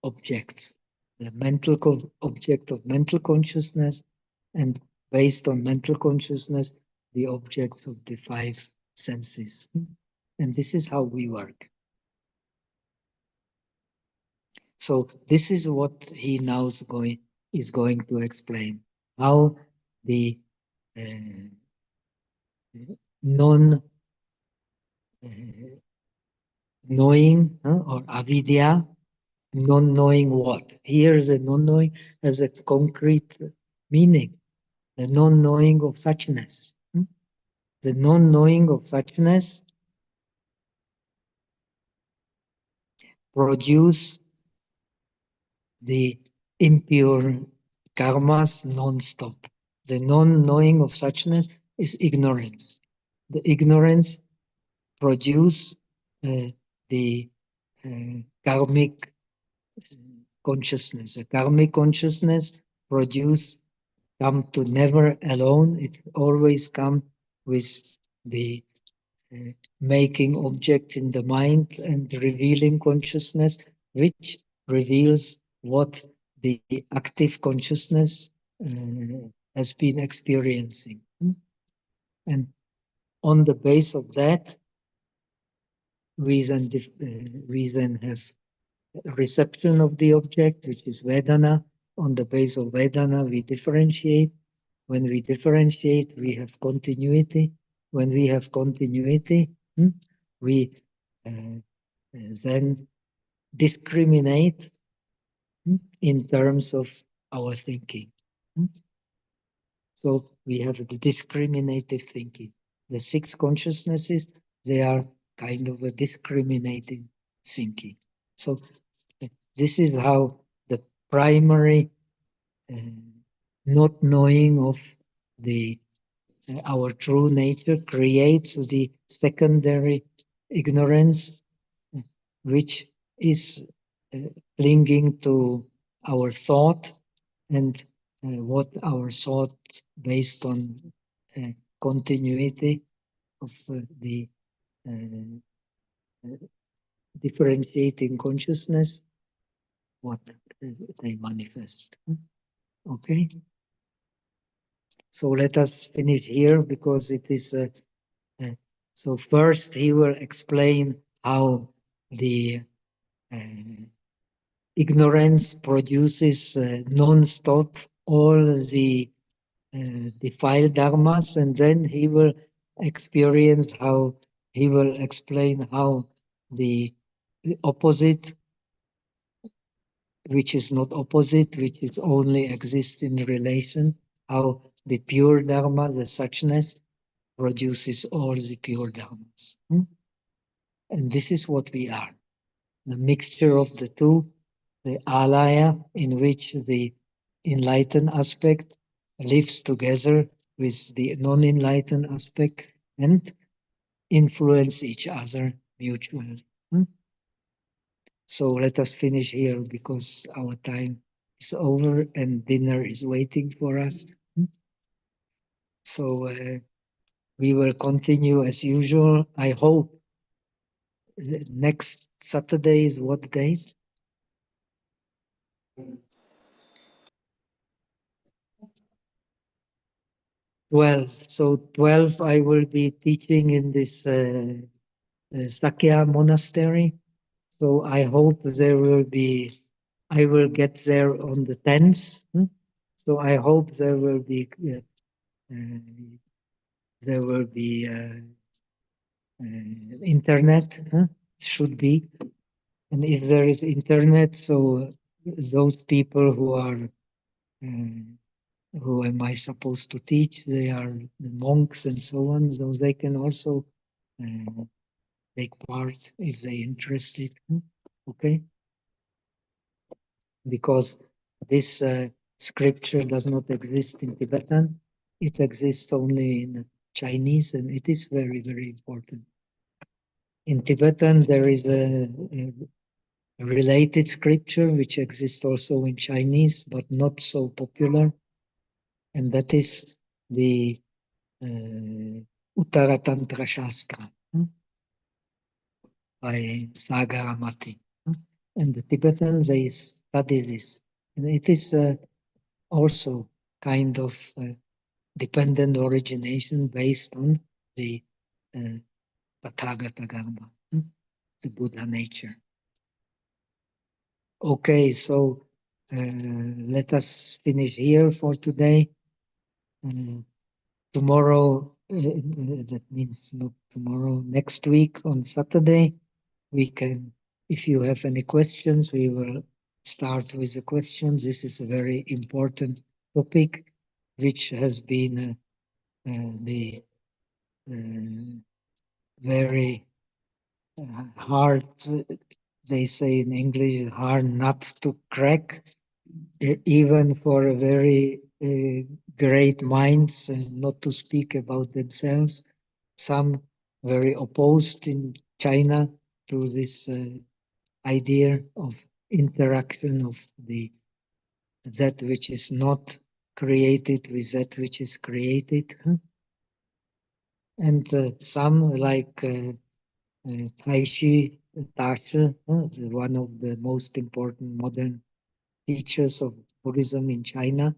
objects. The mental object of mental consciousness, and based on mental consciousness, the objects of the five senses. And this is how we work. So this is what he now is going to explain, how the non knowing or avidya, non-knowing what? Here the non-knowing has a concrete meaning, the non-knowing of suchness. the non-knowing of suchness produce the impure karmas non-stop. The non-knowing of suchness is ignorance. The ignorance produce the karmic consciousness. The karmic consciousness come to never alone. It always come with the making object in the mind and revealing consciousness, which reveals what the active consciousness has been experiencing. And on the base of that, we then have reception of the object, which is Vedana. On the base of Vedana, we differentiate. When we differentiate, we have continuity. When we have continuity, we then discriminate in terms of our thinking. So we have the discriminative thinking. The six consciousnesses, they are kind of a discriminating thinking. So this is how the primary not knowing of the our true nature creates the secondary ignorance, which is clinging to our thought and what our thought based on continuity of the differentiating consciousness, what they manifest. Okay, so let us finish here because it is. So first, he will explain how the ignorance produces non-stop all the defiled dharmas, and then he will experience how he will explain how the opposite, which is not opposite, which is only exists in relation, how the pure dharma, the suchness, produces all the pure dharmas. And this is what we are. The mixture of the two, the alaya, in which the enlightened aspect lives together with the non-enlightened aspect and influence each other mutually. So let us finish here because our time is over and dinner is waiting for us. So we will continue as usual. I hope next Saturday is what date? 12. So 12 I will be teaching in this Sakya monastery. So I hope there will be, I will get there on the 10th. So I hope there will be internet. Should be. And if there is internet, so those people who am I supposed to teach? They are the monks and so on, so they can also take part if they interested. Okay, because this scripture does not exist in Tibetan. It exists only in Chinese, and it is very, very important. In Tibetan, there is a related scripture which exists also in Chinese, but not so popular, and that is the Uttaratantra Shastra by Sagaramati. And the Tibetans, they study this. And it is also kind of dependent origination based on the Tathagata Dharma, the Buddha nature. Okay, so let us finish here for today. Tomorrow, that means not tomorrow, next week on Saturday, we can, if you have any questions, we will start with the questions. This is a very important topic, which has been the very hard, they say in English, hard nut to crack, even for very great minds, not to speak about themselves. Some very opposed in China to this idea of interaction of that which is not created with that which is created. And some like Taishi Tashi, one of the most important modern teachers of Buddhism in China,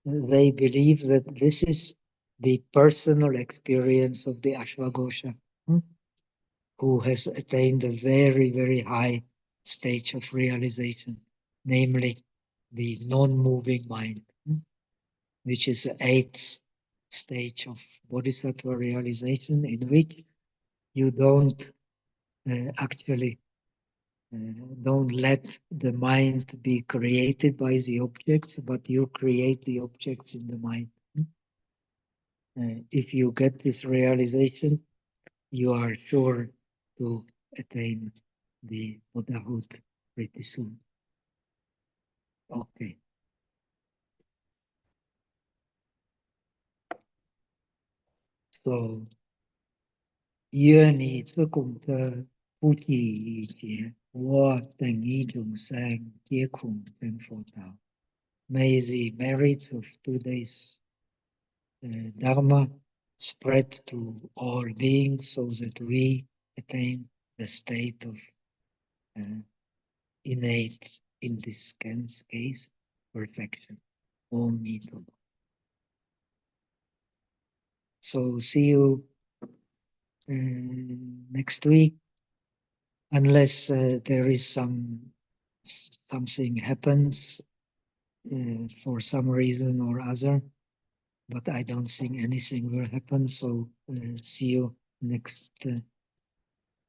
they believe that this is the personal experience of the Ashwagosha, who has attained a very, very high stage of realization, namely the non-moving mind, which is the eighth stage of Bodhisattva realization, in which you don't actually don't let the mind be created by the objects, but you create the objects in the mind. If you get this realization, you are sure to attain the Buddhahood pretty soon. Okay. So, 愿你自贡的不计一劫，我等一众生皆恐成佛道。May the merits of today's Dharma spread to all beings so that we attain the state of innate, in this case, perfection. Om Mito. So see you next week, unless there is something happens for some reason or other. But I don't think anything will happen. So see you next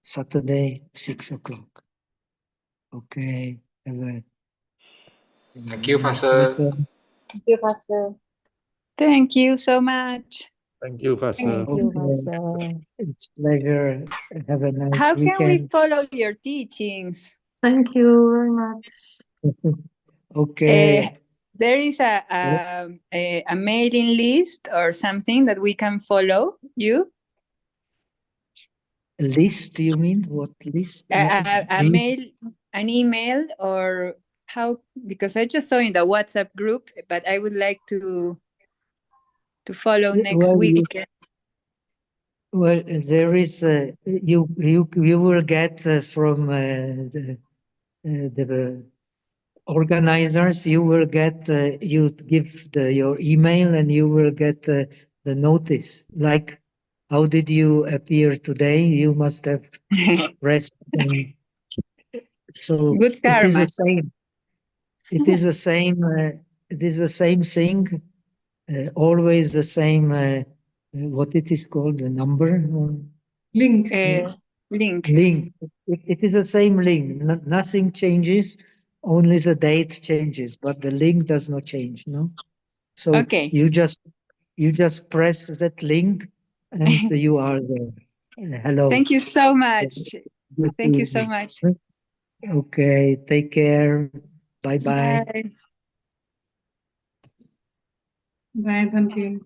Saturday, 6 o'clock. Okay. Thank you, nice Pastor. weekend. Thank you, Pastor. Thank you so much. Thank you, Pastor. Thank you, Okay. Pastor. It's pleasure. Have a nice How can we weekend. follow your teachings? Thank you very much. Okay. There is a mailing list or something that we can follow you. A list, you mean? What list? A mail, an email, or how? Because I just saw in the WhatsApp group, but I would like to follow next week. Well, there is you will get from the organizers. You will get you give your email, and you will get the notice. Like, how did you appear today? You must have rest. So Good it is karma. the same. It is the same. It is the same thing. Always the same. What it is called? The number. Link. Link. Link. It is the same link. Nothing changes. Only the date changes, but the link does not change. No. So Okay. you just press that link, and you are there. Hello. Thank you so much. Good Thank you to- so much. Okay. Take care. Bye bye. Bye. Bye, Bhante.